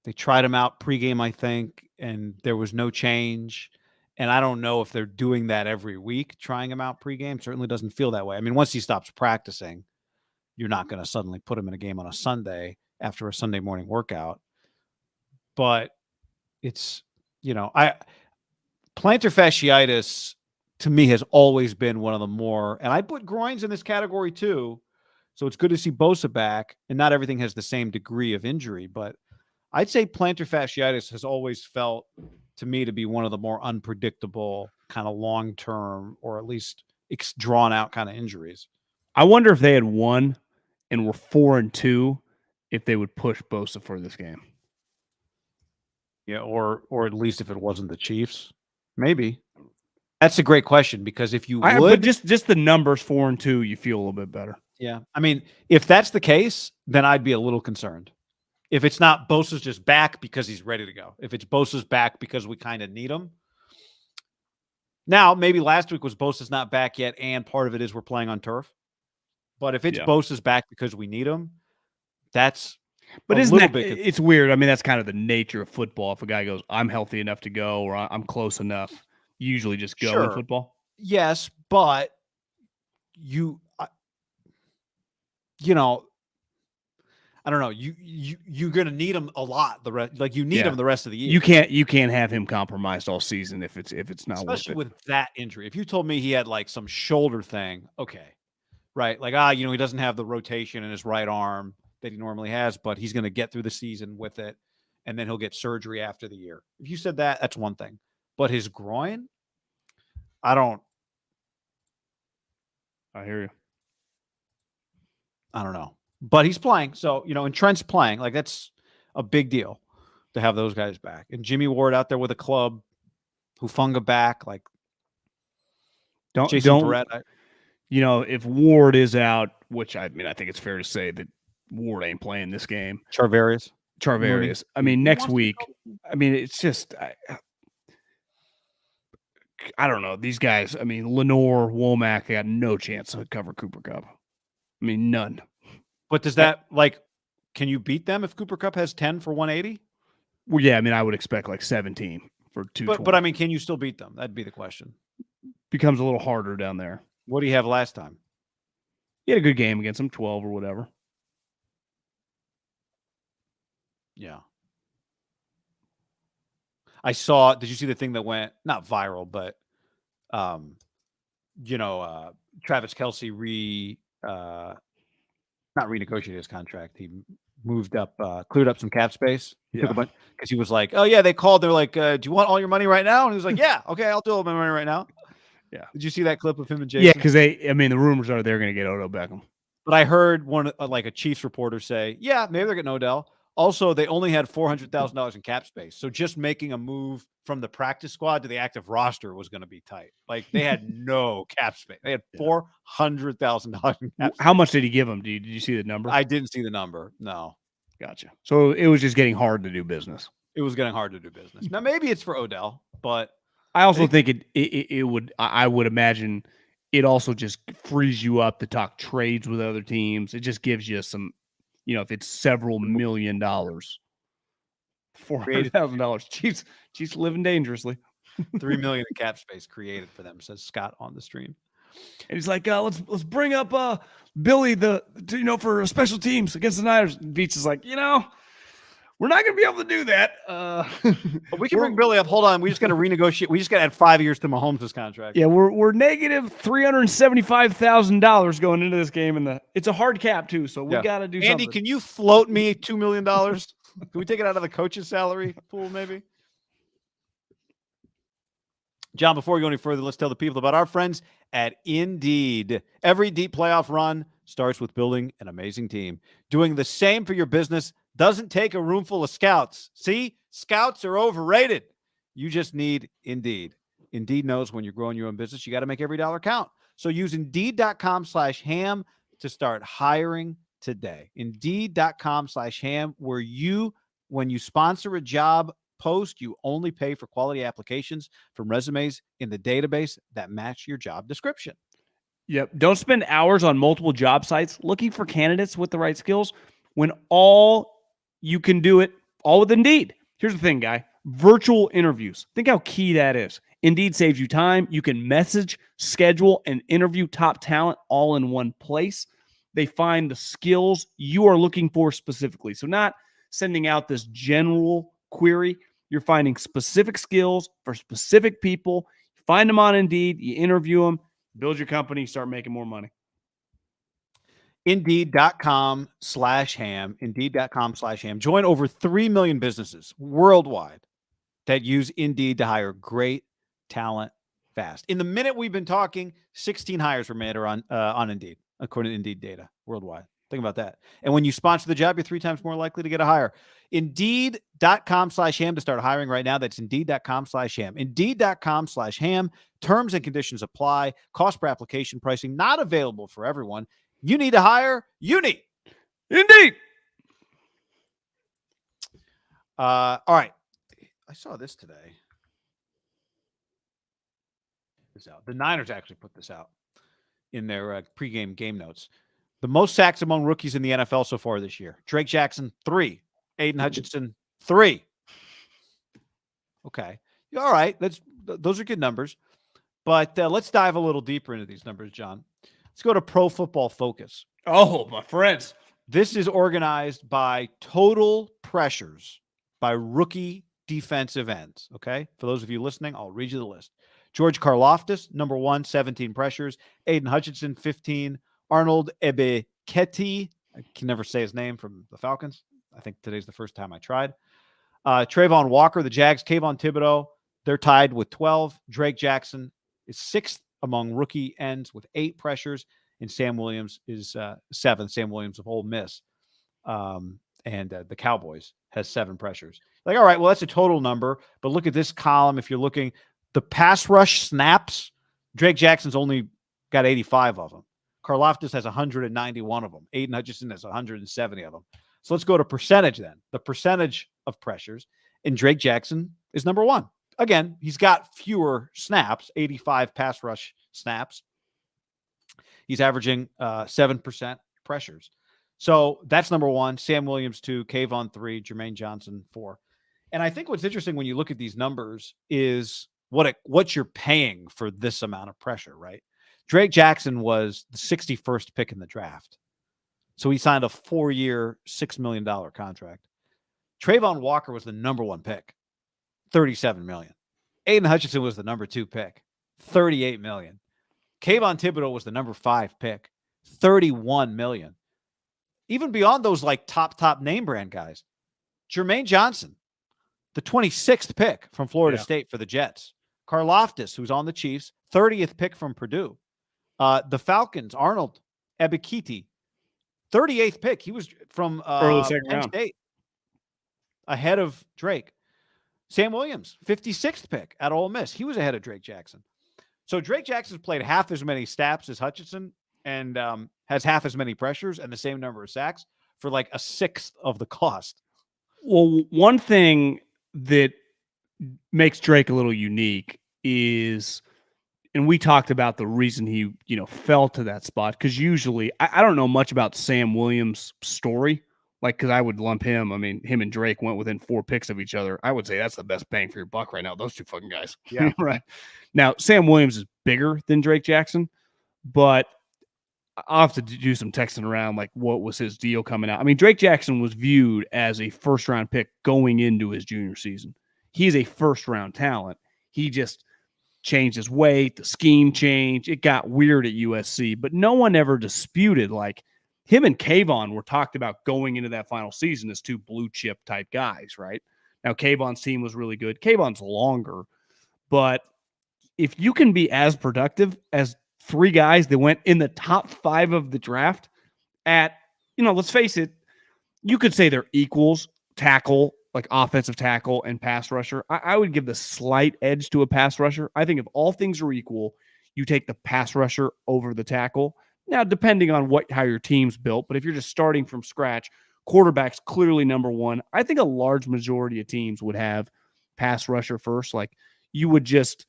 They tried him out pregame, I think, and there was no change. And I don't know if they're doing that every week, trying him out pregame. Certainly doesn't feel that way. I mean, once he stops practicing, you're not going to suddenly put him in a game on a Sunday after a Sunday morning workout. But it's, plantar fasciitis to me has always been one of the more, and I put groins in this category too. So it's good to see Bosa back, and not everything has the same degree of injury, but I'd say plantar fasciitis has always felt to me to be one of the more unpredictable kind of long-term, or at least drawn out kind of injuries. I wonder if they had won and were 4-2, if they would push Bosa for this game. Yeah, or at least if it wasn't the Chiefs, maybe. That's a great question, because if you would, but just the numbers 4-2, you feel a little bit better. Yeah, I mean, if that's the case, then I'd be a little concerned. If it's not Bosa's just back because he's ready to go, if it's Bosa's back because we kind of need him. Now, maybe last week was Bosa's not back yet, and part of it is we're playing on turf. But if it's Bosa's back because we need him, that's isn't that it's weird. I mean, that's kind of the nature of football. If a guy goes, I'm healthy enough to go, or I'm close enough, you usually just go in football. Yes, but you know, I don't know. You're gonna need him a lot. The rest, like you need him the rest of the year. You can't have him compromised all season if it's not especially worth it. With that injury. If you told me he had like some shoulder thing, okay, right? Like he doesn't have the rotation in his right arm that he normally has, but he's gonna get through the season with it, and then he'll get surgery after the year. If you said that, that's one thing. But his groin, I hear you. I don't know. But he's playing. So, and Trent's playing. Like, that's a big deal to have those guys back. And Jimmy Ward out there with a club, Hufanga back. Like, Jason Barrett. If Ward is out, which I think it's fair to say that Ward ain't playing this game. Charvarius. I mean, next week. I mean, it's just I don't know. These guys, I mean, Lenore, Womack, they got no chance to cover Cooper Kupp. I mean, none. But does can you beat them if Cooper Kupp has 10 for 180? Well, yeah, I mean, I would expect like 17 for 220. But I mean, can you still beat them? That'd be the question. Becomes a little harder down there. What do you have last time? He had a good game against them, 12 or whatever. Yeah. Did you see the thing that went, not viral, but, Travis Kelce not renegotiated his contract. He moved up, cleared up some cap space. Because he was like, oh, yeah, they called. They're like, do you want all your money right now? And he was like, yeah, okay, I'll do all my money right now. Yeah. Did you see that clip of him and Jason? Yeah, because the rumors are they're going to get Odell Beckham. But I heard a Chiefs reporter say, yeah, maybe they're getting Odell. Also, they only had $400,000 in cap space. So just making a move from the practice squad to the active roster was going to be tight. Like, they had no cap space. They had $400,000 in cap space. How much did he give them? Did you see the number? I didn't see the number. No. Gotcha. So it was just getting hard to do business. It was getting hard to do business. Now, maybe it's for Odell, but I also think it would. I would imagine it also just frees you up to talk trades with other teams. It just gives you some, if it's several $1 million, $400,000. Chiefs living dangerously. $3 million in cap space created for them, says Scott on the stream. And he's like, let's bring up Billy for special teams against the Niners. Beats is like, we're not going to be able to do that. But we can bring Billy up. Hold on, we just got to renegotiate. We just got to add 5 years to Mahomes' contract. Yeah, we're negative $375,000 going into this game, and it's a hard cap too. So we got to do something. Andy, can you float me $2 million? Can we take it out of the coach's salary pool, maybe? John, before we go any further, let's tell the people about our friends at Indeed. Every deep playoff run starts with building an amazing team. Doing the same for your business doesn't take a room full of scouts. See, scouts are overrated. You just need Indeed. Indeed knows when you're growing your own business, you got to make every dollar count. So use Indeed.com/ham to start hiring today. Indeed.com/ham, where when you sponsor a job post, you only pay for quality applications from resumes in the database that match your job description. Yep. Don't spend hours on multiple job sites looking for candidates with the right skills when you can do it all with Indeed. Here's the thing, guy. Virtual interviews. Think how key that is. Indeed saves you time. You can message, schedule, and interview top talent all in one place. They find the skills you are looking for specifically. So not sending out this general query. You're finding specific skills for specific people. You find them on Indeed, you interview them, build your company, start making more money. Indeed.com/ham. Indeed.com/ham. Join over 3 million businesses worldwide that use Indeed to hire great talent fast. In the minute we've been talking, 16 hires were made on Indeed, according to Indeed data worldwide. Think about that. And when you sponsor the job, you're 3 times more likely to get a hire. Indeed.com/ham to start hiring right now. That's Indeed.com/ham. Indeed.com/ham. Terms and conditions apply. Cost per application pricing not available for everyone. You need to hire. You need Indeed. All right. I saw this today. The Niners actually put this out in their pregame game notes. The most sacks among rookies in the NFL so far this year. Drake Jackson, 3. Aiden Hutchinson, 3. Okay. All right. Those are good numbers. But let's dive a little deeper into these numbers, John. Let's go to Pro Football Focus. Oh, my friends. This is organized by total pressures by rookie defensive ends. Okay. For those of you listening, I'll read you the list. George Karlaftis, number 1, 17 pressures. Aiden Hutchinson, 15. Arnold Ebiketie, I can never say his name, from the Falcons. I think today's the first time I tried. Trayvon Walker, the Jags. Kayvon Thibodeau, they're tied with 12. Drake Jackson is 6th among rookie ends with 8 pressures. And Sam Williams is 7th. Sam Williams of Ole Miss. And the Cowboys has 7 pressures. Like, all right, well, that's a total number. But look at this column. If you're looking, the pass rush snaps, Drake Jackson's only got 85 of them. Karlaftis has 191 of them. Aiden Hutchinson has 170 of them. So let's go to percentage then. The percentage of pressures. And Drake Jackson is number 1. Again, he's got fewer snaps, 85 pass rush snaps. He's averaging 7% pressures. So that's number 1. Sam Williams 2, Kayvon 3, Jermaine Johnson 4. And I think what's interesting when you look at these numbers is what you're paying for this amount of pressure, right? Drake Jackson was the 61st pick in the draft. So he signed a 4-year, $6 million contract. Trayvon Walker was the number 1 pick, $37 million. Aiden Hutchinson was the number 2 pick, $38 million. Kayvon Thibodeau was the number 5 pick, $31 million. Even beyond those like top name brand guys, Jermaine Johnson, the 26th pick from Florida State for the Jets. Karlaftis, who's on the Chiefs, 30th pick from Purdue. The Falcons, Arnold Ebiketie, 38th pick. He was from Penn State, ahead of Drake. Sam Williams, 56th pick at Ole Miss. He was ahead of Drake Jackson. So Drake Jackson's played half as many snaps as Hutchinson and has half as many pressures and the same number of sacks for like a 1/6 of the cost. Well, one thing that makes Drake a little unique is, and we talked about the reason he, fell to that spot, because usually I don't know much about Sam Williams' story, because I would lump him. I mean, him and Drake went within 4 picks of each other. I would say that's the best bang for your buck right now. Those 2 fucking guys. Yeah. Right. Now, Sam Williams is bigger than Drake Jackson, but I'll have to do some texting around, what was his deal coming out. I mean, Drake Jackson was viewed as a first-round pick going into his junior season. He's a first-round talent. He just changed his weight. The scheme changed. It got weird at USC, but no one ever disputed, him and Kayvon were talked about going into that final season as 2 blue-chip type guys, right? Now, Kayvon's team was really good. Kayvon's longer, but if you can be as productive as 3 guys that went in the top 5 of the draft at, let's face it, you could say they're equals, tackle, offensive tackle and pass rusher. I would give the slight edge to a pass rusher. I think if all things are equal, you take the pass rusher over the tackle. Now, depending on how your team's built, but if you're just starting from scratch, quarterback's clearly number 1. I think a large majority of teams would have pass rusher first. You're just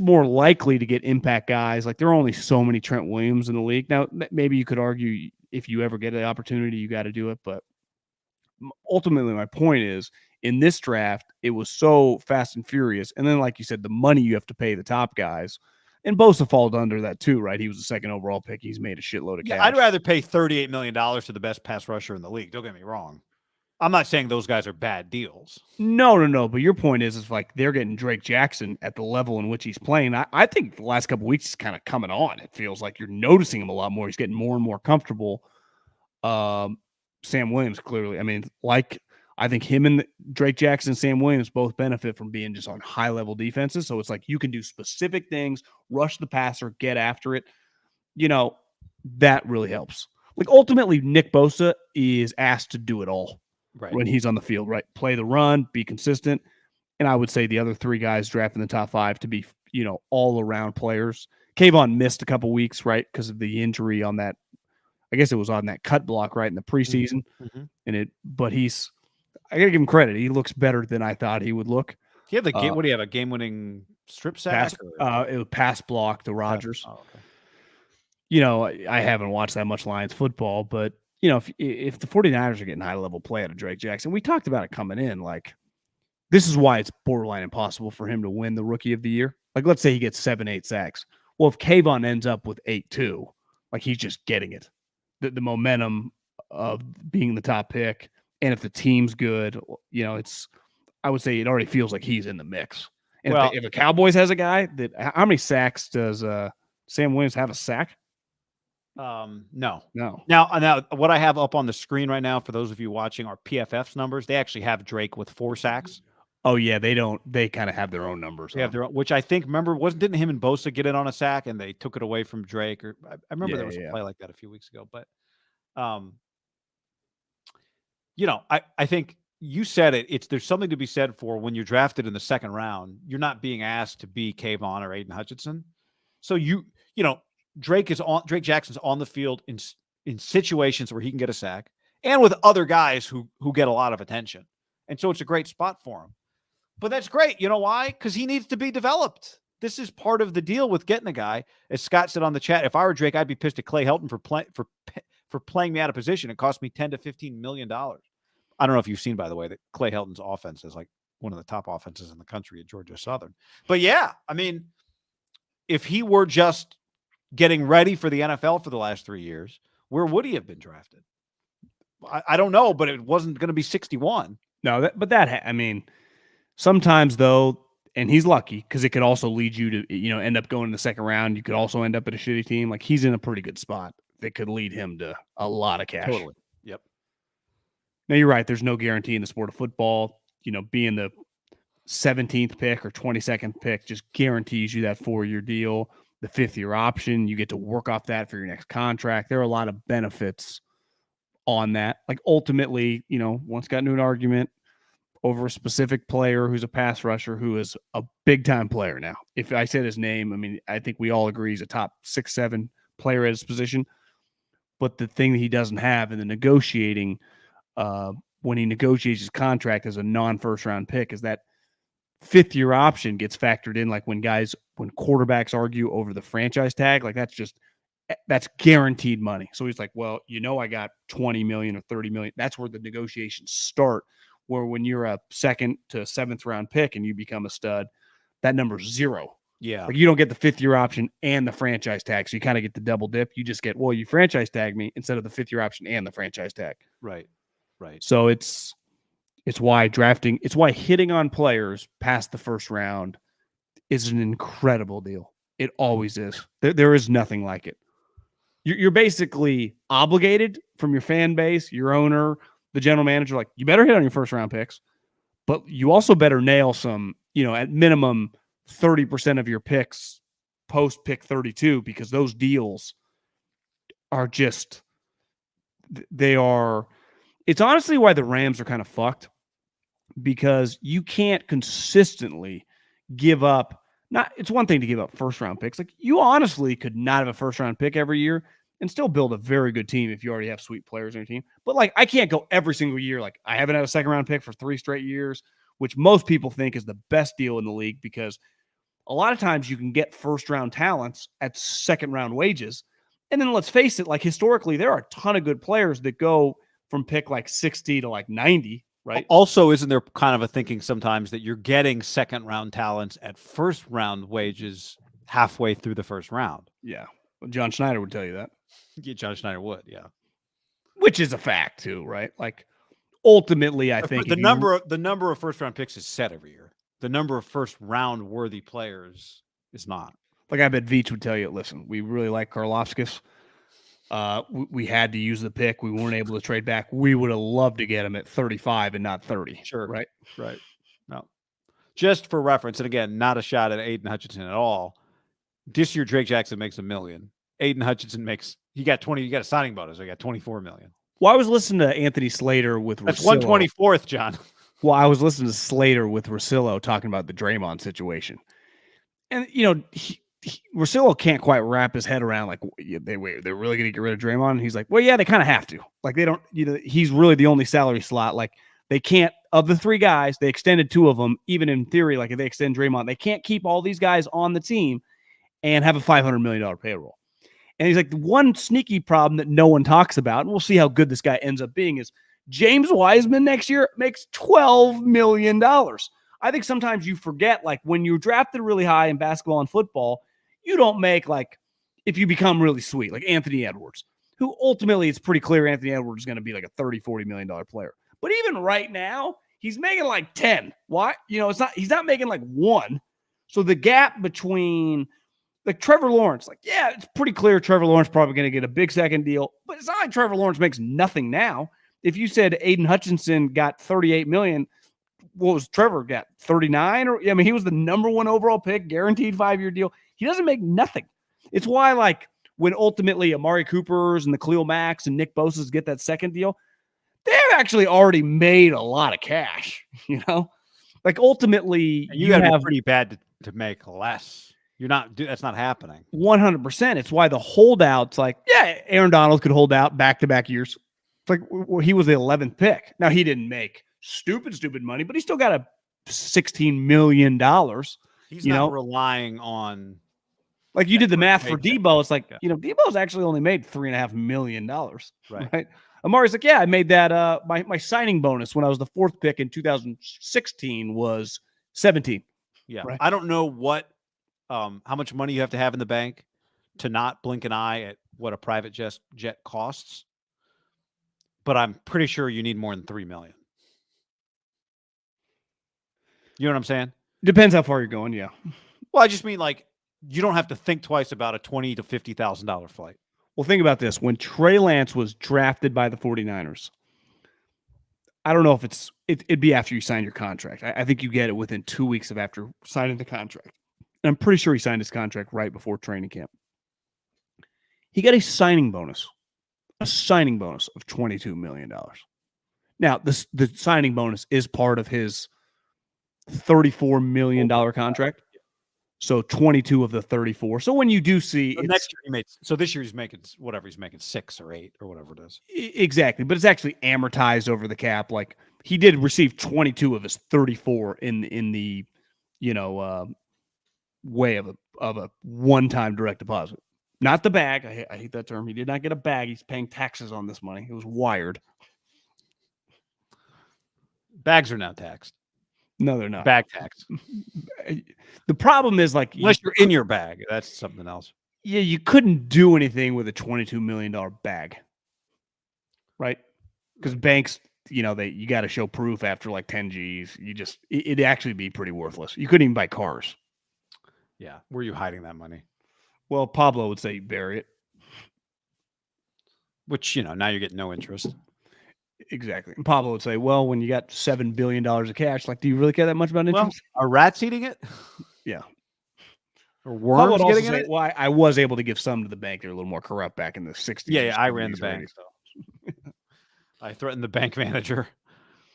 more likely to get impact guys. There are only so many Trent Williams in the league. Now, maybe you could argue if you ever get the opportunity, you got to do it. But ultimately, my point is, in this draft, it was so fast and furious. And then, like you said, the money you have to pay the top guys. And Bosa falls under that too, right? He was the 2nd overall pick. He's made a shitload of cash. I'd rather pay $38 million to the best pass rusher in the league. Don't get me wrong. I'm not saying those guys are bad deals. No. But your point is like they're getting Drake Jackson at the level in which he's playing. I think the last couple of weeks he's kind of coming on. It feels like you're noticing him a lot more. He's getting more and more comfortable. Sam Williams, clearly. I mean, like I think him and Drake Jackson, Sam Williams both benefit from being just on high level defenses. So it's like you can do specific things, rush the passer, get after it. That really helps. Like ultimately, Nick Bosa is asked to do it all. Right. When he's on the field, right? Play the run, be consistent. And I would say the other three guys drafted in the top 5 to be, all around players. Kayvon missed a couple weeks, right? Because of the injury on that. I guess it was on that cut block, right? In the preseason. Mm-hmm. But I got to give him credit. He looks better than I thought he would look. He had what do you have? A game winning strip sack? It was pass block to Rodgers. Oh, okay. I haven't watched that much Lions football, but if the 49ers are getting high-level play out of Drake Jackson, we talked about it coming in, like, this is why it's borderline impossible for him to win the Rookie of the Year. Like, let's say he gets 7-8 sacks. Well, if Kayvon ends up with 8-2, like, he's just getting it. The momentum of being the top pick, and if the team's good, I would say it already feels like he's in the mix. And if the Cowboys has a guy how many sacks does Sam Williams have a sack? No. Now, what I have up on the screen right now for those of you watching are PFF's numbers. They actually have Drake with 4 sacks. Oh yeah, they don't. They kind of have their own numbers. They have their own, which I think didn't him and Bosa get it on a sack and they took it away from Drake? Or I remember there was a play like that a few weeks ago. But, I think you said it. There's something to be said for when you're drafted in the second round, you're not being asked to be Kayvon or Aiden Hutchinson. So Drake Jackson's on the field in situations where he can get a sack and with other guys who get a lot of attention. And so it's a great spot for him. But that's great. You know why? Because he needs to be developed. This is part of the deal with getting a guy. As Scott said on the chat, if I were Drake, I'd be pissed at Clay Helton for playing me out of position. It cost me $10 to $15 million. I don't know if you've seen, by the way, that Clay Helton's offense is like one of the top offenses in the country at Georgia Southern. But yeah, I mean, if he were just getting ready for the NFL for the last 3 years, where would he have been drafted? I don't know, but it wasn't going to be 61. No, sometimes though, and he's lucky because it could also lead you to, end up going in the second round. You could also end up at a shitty team. Like he's in a pretty good spot that could lead him to a lot of cash. Totally. Yep. No, you're right. There's no guarantee in the sport of football. Being the 17th pick or 22nd pick just guarantees you that 4-year deal. The 5th-year option, you get to work off that for your next contract. There are a lot of benefits on that. Like ultimately, once got into an argument over a specific player who's a pass rusher who is a big-time player now. If I said his name, I think we all agree he's a top 6-7 player at his position. But the thing that he doesn't have in the negotiating, when he negotiates his contract as a non-first-round pick, is that 5th-year option gets factored in. Like when quarterbacks argue over the franchise tag, like that's guaranteed money. So he's like, well, I got 20 million or 30 million. That's where the negotiations start. Where when you're a 2nd to 7th round pick and you become a stud, that number's 0. Yeah. Like you don't get the 5th-year option and the franchise tag. So you kind of get the double dip. You just get, you franchise tag me instead of the 5th-year option and the franchise tag. Right. So it's why hitting on players past the first round is an incredible deal. It always is. There is nothing like it. You're basically obligated from your fan base, your owner, the general manager, like you better hit on your first round picks, but you also better nail some, at minimum 30% of your picks post pick 32, because those deals are just, it's honestly why the Rams are kind of fucked, because you can't consistently give up. It's one thing to give up first round picks. Like you honestly could not have a first round pick every year and still build a very good team if you already have sweet players on your team. But like, I can't go every single year. Like I haven't had a second round pick for 3 straight years, which most people think is the best deal in the league, because a lot of times you can get first round talents at second round wages. And then let's face it, like historically, there are a ton of good players that go from pick like 60 to like 90. Right. Also, isn't there kind of a thinking sometimes that you're getting second round talents at first round wages halfway through the first round? Yeah. Well, John Schneider would tell you that. Yeah, John Schneider would. Yeah. Which is a fact too, right? Like ultimately, I think the number of first round picks is set every year. The number of first round worthy players is not. Like I bet Veach would tell you, listen, we really like Karlaftis. We had to use the pick. We weren't able to trade back. We would have loved to get him at 35 and not 30. Sure. Right. No. Just for reference, and again, not a shot at Aiden Hutchinson at all. This year, Drake Jackson makes $1 million. Aiden Hutchinson he got 20. You got a signing bonus. So he got $24 million. Well, I was listening to Anthony Slater with That's Russillo. 1/24th, John. Well, I was listening to Slater with Russillo talking about the Draymond situation. And, Russillo can't quite wrap his head around, like, they're really going to get rid of Draymond. And he's like, well, yeah, they kind of have to. Like, they don't, he's really the only salary slot. Like, they can't, of the three guys, they extended two of them. Even in theory, like, if they extend Draymond, they can't keep all these guys on the team and have a $500 million payroll. And he's like, the one sneaky problem that no one talks about, and we'll see how good this guy ends up being, is James Wiseman next year makes $12 million. I think sometimes you forget, like, when you're drafted really high in basketball and football, you don't make, like, if you become really sweet, like Anthony Edwards, who ultimately it's pretty clear Anthony Edwards is going to be like a $30-40 million player. But even right now, he's making like 10. Why? He's not making like 1. So the gap between, like, Trevor Lawrence, like, yeah, it's pretty clear Trevor Lawrence probably going to get a big second deal, but it's not like Trevor Lawrence makes nothing now. If you said Aiden Hutchinson got $38 million, what was Trevor got? 39? He was the number 1 overall pick, guaranteed 5-year deal. He doesn't make nothing. It's why, like, when ultimately Amari Cooper's and the Khalil Macks and Nick Bosa's get that second deal, they've actually already made a lot of cash, Like, ultimately, and you have pretty bad to make less. That's not happening. 100%. It's why the holdouts, like, yeah, Aaron Donald could hold out back-to-back years. It's like, he was the 11th pick. Now, he didn't make stupid money, but he still got a $16 million. He's not relying on, like, you did the math for Debo. It's like, Debo's actually only made $3.5 million. Right? Amari's like, yeah, I made that. My signing bonus when I was the 4th pick in 2016 was 17. Yeah. Right? I don't know how much money you have to have in the bank to not blink an eye at what a private jet costs, but I'm pretty sure you need more than $3 million. You know what I'm saying? Depends how far you're going. Yeah. Well, I just mean, like, you don't have to think twice about a $20,000 to $50,000 flight. Well, think about this. When Trey Lance was drafted by the 49ers, I don't know if it'd be after you sign your contract. I think you get it within 2 weeks of after signing the contract. And I'm pretty sure he signed his contract right before training camp. He got a signing bonus of $22 million. Now, the signing bonus is part of his $34 million contract. So 22 of the 34. So when you do see next year this year he's making whatever, he's making 6 or 8 or whatever it is. Exactly. But it's actually amortized over the cap. Like, he did receive 22 of his 34 in the way of a one-time direct deposit. Not the bag. I hate that term. He did not get a bag. He's paying taxes on this money. It was wired. Bags are now taxed. No, they're not. Bag tax. The problem is, like, unless you're in your bag, that's something else. Yeah, you couldn't do anything with a $22 million bag, right? Because banks, you got to show proof after like 10 G's. It'd actually be pretty worthless. You couldn't even buy cars. Yeah. Where are you hiding that money? Well, Pablo would say bury it. Which, now you're getting no interest. Exactly. And Pablo would say, well, when you got $7 billion of cash, like, do you really care that much about interest? Well, are rats eating it? Yeah. Or worms getting in it? Well, I was able to give some to the bank. They're a little more corrupt back in the 60s. Yeah, I ran the bank. So. I threatened the bank manager.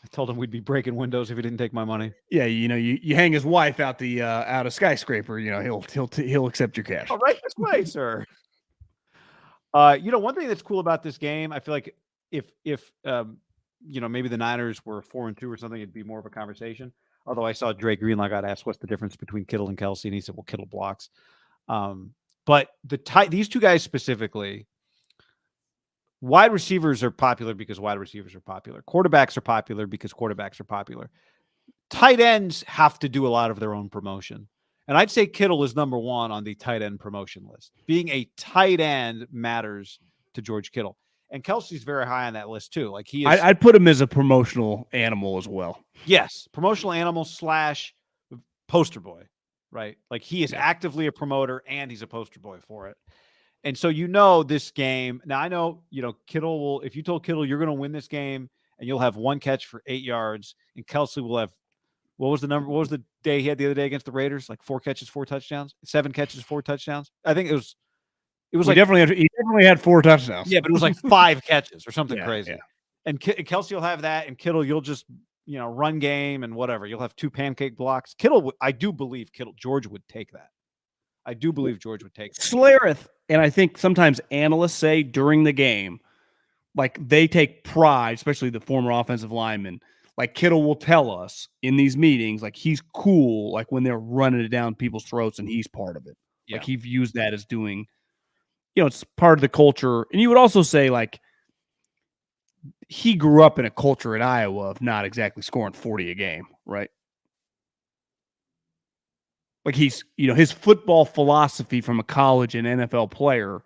I told him we'd be breaking windows if he didn't take my money. Yeah, you hang his wife out out a skyscraper. He'll accept your cash. All right, this way, sir. One thing that's cool about this game, I feel like if maybe the Niners were 4-2 or something, it'd be more of a conversation. Although I saw Dre Greenlaw got asked what's the difference between Kittle and Kelsey, and he said, well, Kittle blocks. But these two guys specifically, wide receivers are popular because wide receivers are popular. Quarterbacks are popular because quarterbacks are popular. Tight ends have to do a lot of their own promotion. And I'd say Kittle is number 1 on the tight end promotion list. Being a tight end matters to George Kittle. And Kelsey's very high on that list too. Like he is. I'd put him as a promotional animal as well. Yes, promotional animal / poster boy, right? Like he is actively a promoter and he's a poster boy for it. And so this game. Now I know Kittle will. If you told Kittle you're going to win this game and you'll have 1 catch for 8 yards, and Kelsey will have. What was the number? What was the day he had the other day against the Raiders? Like 4 catches, 4 touchdowns, 7 catches, 4 touchdowns. I think it was. It was he definitely had 4 touchdowns. Yeah, but it was like 5 catches or something crazy. Yeah. And Kelsey will have that, and Kittle, you'll just run game and whatever. You'll have 2 pancake blocks. Kittle, I do believe George would take that. I do believe George would take that. Slareth, and I think sometimes analysts say during the game, like they take pride, especially the former offensive lineman. Like Kittle will tell us in these meetings, like he's cool, like when they're running it down people's throats and he's part of it. Yeah. Like he views that as doing, it's part of the culture. And you would also say like he grew up in a culture at Iowa of not exactly scoring 40 a game, right? Like he's, his football philosophy from a college and NFL player,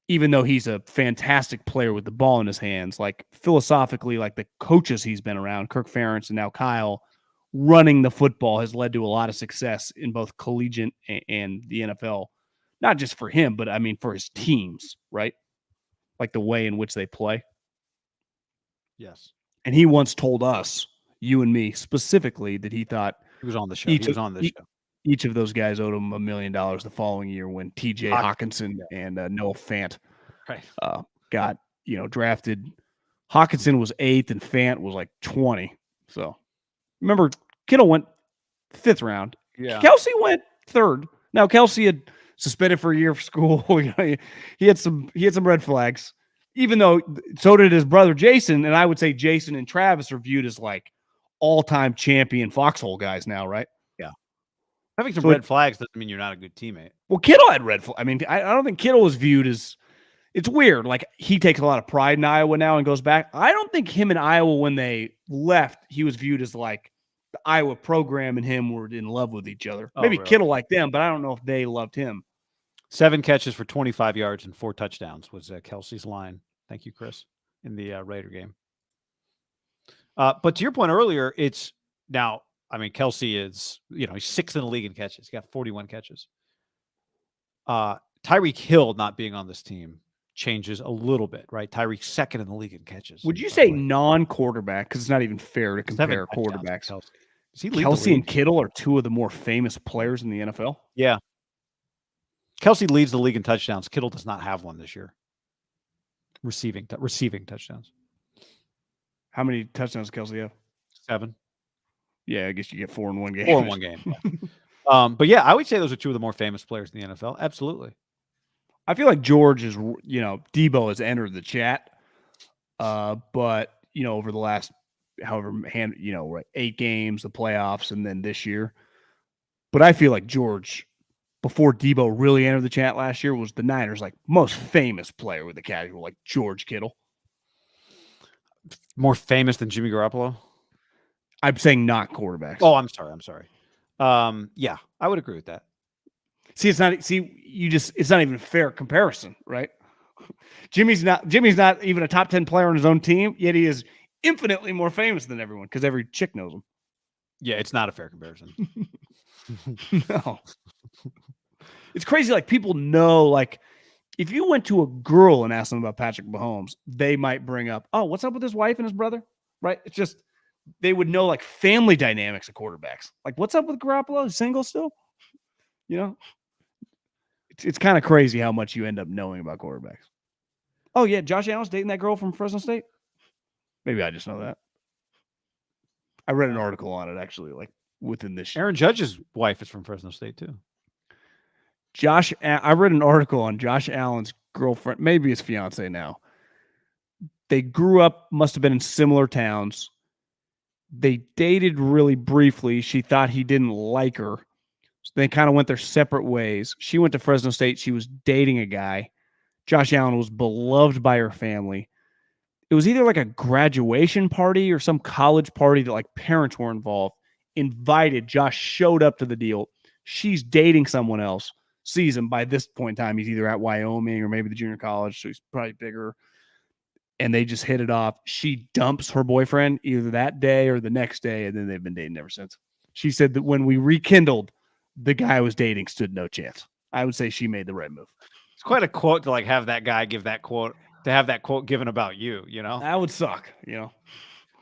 even though he's a fantastic player with the ball in his hands, like philosophically, like the coaches he's been around, Kirk Ferentz and now Kyle, running the football has led to a lot of success in both collegiate and the NFL. Not just for him, but I mean for his teams, right? Like the way in which they play. Yes. And he once told us, you and me specifically, that he thought he was on the show. He was on this show. Each of those guys owed him $1 million the following year when TJ Hawkinson and Noah Fant got drafted. Hawkinson was 8th and Fant was like 20. So remember, Kittle went 5th round. Yeah. Kelsey went 3rd. Now Kelsey had suspended for a year for school. He had some red flags. Even though so did his brother Jason, and I would say Jason and Travis are viewed as like all-time champion foxhole guys now, right? Yeah. Having some red flags doesn't mean you're not a good teammate. Well, Kittle had red flags. I mean, I don't think Kittle is viewed as – it's weird. Like, he takes a lot of pride in Iowa now and goes back. I don't think him and Iowa, when they left, he was viewed as like the Iowa program and him were in love with each other. Maybe really? Kittle like them, but I don't know if they loved him. 7 catches for 25 yards and 4 touchdowns was Kelsey's line. Thank you, Chris, in the Raider game. But to your point earlier, it's now – I mean, Kelsey is, he's 6th in the league in catches. He got 41 catches. Tyreek Hill not being on this team changes a little bit, right? Tyreek's 2nd in the league in catches. Would you say non-quarterback? Because it's not even fair to compare quarterbacks. Kelsey and Kittle are 2 of the more famous players in the NFL. Yeah. Kelsey leads the league in touchdowns. Kittle does not have one this year. Receiving touchdowns. How many touchdowns does Kelsey have? 7. Yeah, I guess you get 4 in one game. 4 in one game. Yeah. But yeah, I would say those are 2 of the more famous players in the NFL. Absolutely. I feel like George is, Debo has entered the chat. But, over the last, 8 games, the playoffs, and then this year. But I feel like George, before Debo really entered the chat last year, was the Niners' like most famous player with the casual, like George Kittle. More famous than Jimmy Garoppolo? I'm saying not quarterbacks. Oh, I'm sorry. Yeah, I would agree with that. It's not even a fair comparison, right? Jimmy's not even a top 10 player on his own team, yet he is infinitely more famous than everyone because every chick knows him. Yeah, it's not a fair comparison. No. It's crazy. Like, people know, like, if you went to a girl and asked them about Patrick Mahomes, they might bring up, oh, what's up with his wife and his brother? Right? It's just, they would know like family dynamics of quarterbacks. Like, what's up with Garoppolo? Single still? It's kind of crazy how much you end up knowing about quarterbacks. Oh, yeah, Josh Allen's dating that girl from Fresno State? Maybe I just know that. I read an article on it, actually, like within this year. Aaron Judge's wife is from Fresno State, too. I read an article on Josh Allen's girlfriend, maybe his fiance now. They grew up, must have been in similar towns. They dated really briefly. She thought he didn't like her. So they kind of went their separate ways. She went to Fresno State. She was dating a guy. Josh Allen was beloved by her family. It was either like a graduation party or some college party that like parents were involved. Invited. Josh showed up to the deal. She's dating someone else. Sees him. By this point in time, he's either at Wyoming or maybe the junior college, so he's probably bigger. and they just hit it off. She dumps her boyfriend either that day or the next day, and then they've been dating ever since. She said that when we rekindled, the guy I was dating stood no chance. I would say she made the right move. It's quite a quote to like have that guy give that quote, to have that quote given about you, you know? That would suck, you know?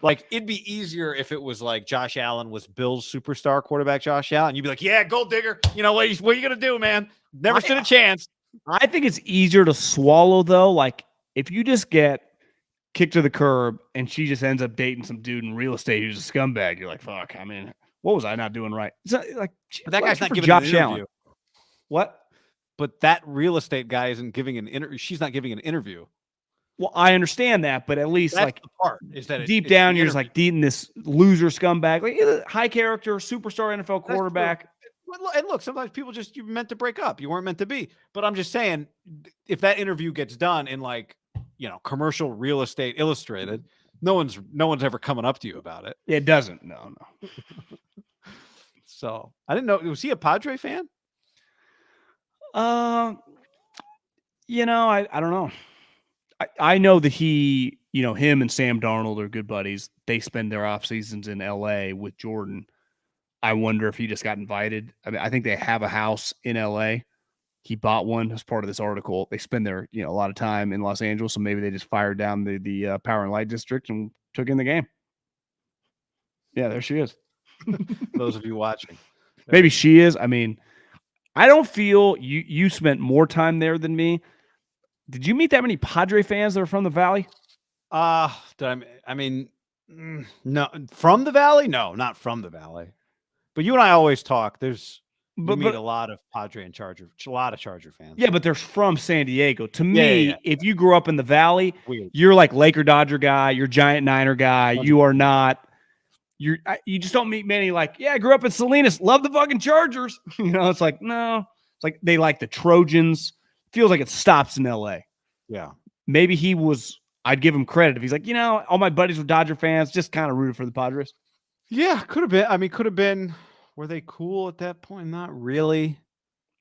Like, it'd be easier if it was like Josh Allen was Bill's superstar quarterback, Josh Allen. You'd be like, yeah, gold digger. You know, what are you going to do, man? Never stood a chance. I think it's easier to swallow, though. Like, if you just get kicked to the curb and she just ends up dating some dude in real estate who's a scumbag, you're like, fuck, I mean, what was I not doing right? It's not, like, but that guy's not giving Josh an interview. Allen. What? But that real estate guy isn't giving an interview. She's not giving an interview. Well, I understand that, but at least that's like the part is that deep down, you're just like dating this loser scumbag, like high character, superstar NFL quarterback. And look, sometimes people just, you're meant to break up. You weren't meant to be. But I'm just saying, if that interview gets done in like, you know, Commercial Real Estate Illustrated, no one's ever coming up to you about it. It doesn't. No. So I didn't know. Was he a Padre fan? You know, I don't know. I know that he, you know, him and Sam Darnold are good buddies. They spend their off seasons in LA with Jordan. I wonder if he just got invited. I mean, I think they have a house in LA. He bought one as part of this article. They spend their, you know, a lot of time in Los Angeles, so maybe they just fired down the Power and Light District and took in the game. Yeah, there she is. Those of you watching, maybe she is. I mean, I don't feel you spent more time there than me. Did you meet that many Padre fans that are from the Valley? I mean, no, from the Valley? No, not from the Valley. But you and I always talk. You meet a lot of Padre and Charger, a lot of Charger fans. Yeah, but they're from San Diego. To me, if you grew up in the Valley, you're like Laker Dodger guy, you're Giant Niner guy. You are not. You just don't meet many like, yeah, I grew up in Salinas, love the fucking Chargers. You know, it's like, no, it's like they like the Trojans. Feels like it stops in LA. Yeah. Maybe I'd give him credit if he's like, you know, all my buddies were Dodger fans, just kind of rooted for the Padres. Yeah, could have been. I mean, could have been. Were they cool at that point? Not really.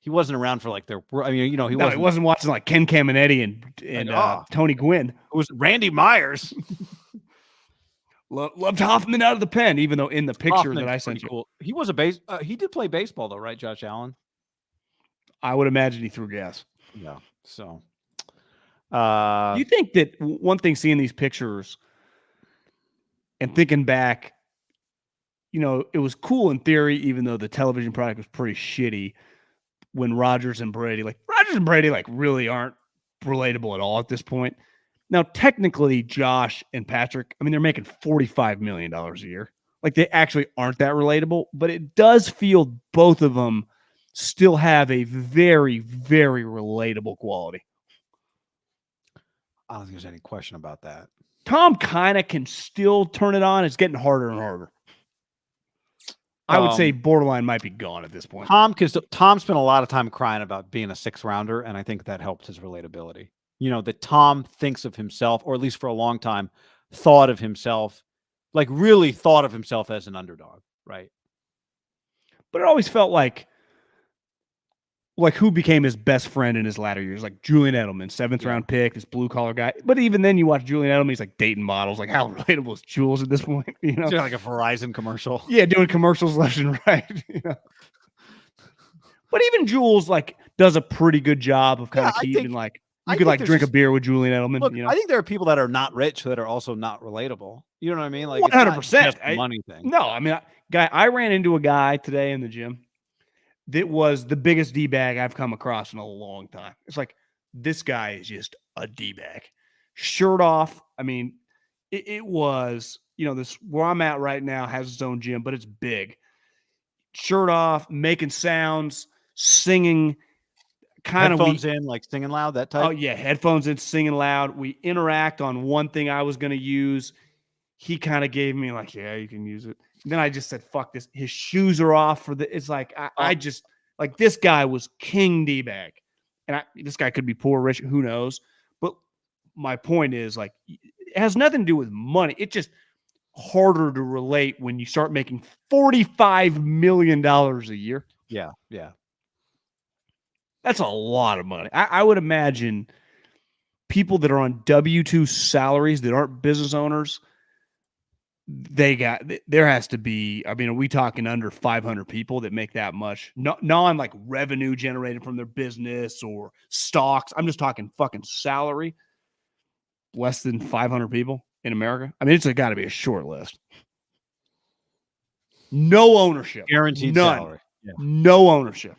He wasn't around for like their. I mean, you know, he wasn't watching like Ken Caminetti and Tony Gwynn. It was Randy Myers. Loved Hoffman out of the pen, even though in the picture that I sent you, cool. He was he did play baseball though, right, Josh Allen? I would imagine he threw gas. Yeah. So, you think that one thing seeing these pictures and thinking back, you know, it was cool in theory, even though the television product was pretty shitty. When Rodgers and Brady really aren't relatable at all at this point. Now, technically, Josh and Patrick, I mean, they're making $45 million a year. Like, they actually aren't that relatable, but it does feel both of them still have a very, very relatable quality. I don't think there's any question about that. Tom kind of can still turn it on. It's getting harder and harder. I would say borderline might be gone at this point. Tom spent a lot of time crying about being a 6th rounder, and I think that helped his relatability. You know, that Tom thinks of himself, or at least for a long time, thought of himself, like really thought of himself as an underdog, right? But it always felt like who became his best friend in his latter years, like Julian Edelman, 7th round pick, this blue collar guy. But even then, you watch Julian Edelman, he's like dating models. Like, how relatable is Jules at this point? You know, like a Verizon commercial. Yeah, doing commercials left and right. You know? But even Jules like does a pretty good job of kind of keeping like you could like drink a beer with Julian Edelman. Look, you know? I think there are people that are not rich that are also not relatable. You know what I mean? Like 100%. Money thing. No, I mean, I ran into a guy today in the gym that was the biggest D-bag I've come across in a long time. It's like, this guy is just a D-bag. Shirt off. I mean, it was, you know, this where I'm at right now has its own gym, but it's big. Shirt off, making sounds, singing, kind of headphones in, like singing loud, that type. Oh yeah, headphones in, singing loud. We interact on one thing I was going to use. He kind of gave me like, yeah, you can use it. Then I just said, fuck this. His shoes are off for the. It's like I just like this guy was king D-bag, and this guy could be poor, rich, who knows. But my point is like, it has nothing to do with money. It's just harder to relate when you start making $45 million a year. Yeah, yeah. That's a lot of money. I would imagine people that are on W-2 salaries that aren't business owners, there has to be, I mean, are we talking under 500 people that make that much? No, non like revenue generated from their business or stocks. I'm just talking fucking salary. Less than 500 people in America. I mean, it's got to be a short list. No ownership. Guaranteed None. salary. Yeah. No ownership.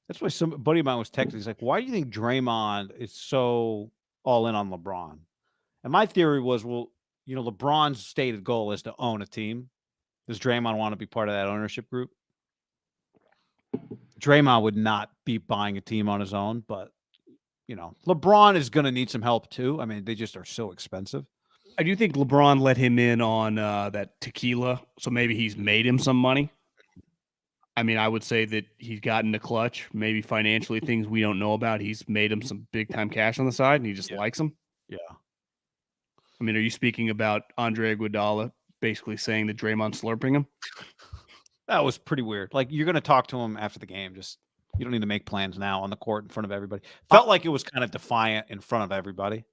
That's why some buddy of mine was texting. He's like, why do you think Draymond is so all in on LeBron? And my theory was, well, you know, LeBron's stated goal is to own a team. Does Draymond want to be part of that ownership group? Draymond would not be buying a team on his own, but, you know, LeBron is going to need some help too. I mean, they just are so expensive. I do think LeBron let him in on that tequila, so maybe he's made him some money. I mean, I would say that he's gotten the clutch, maybe financially, things we don't know about. He's made him some big-time cash on the side, and he just likes him. Yeah. I mean, are you speaking about Andre Iguodala basically saying that Draymond's slurping him? That was pretty weird. Like, you're going to talk to him after the game. Just, you don't need to make plans now on the court in front of everybody. Felt like it was kind of defiant in front of everybody.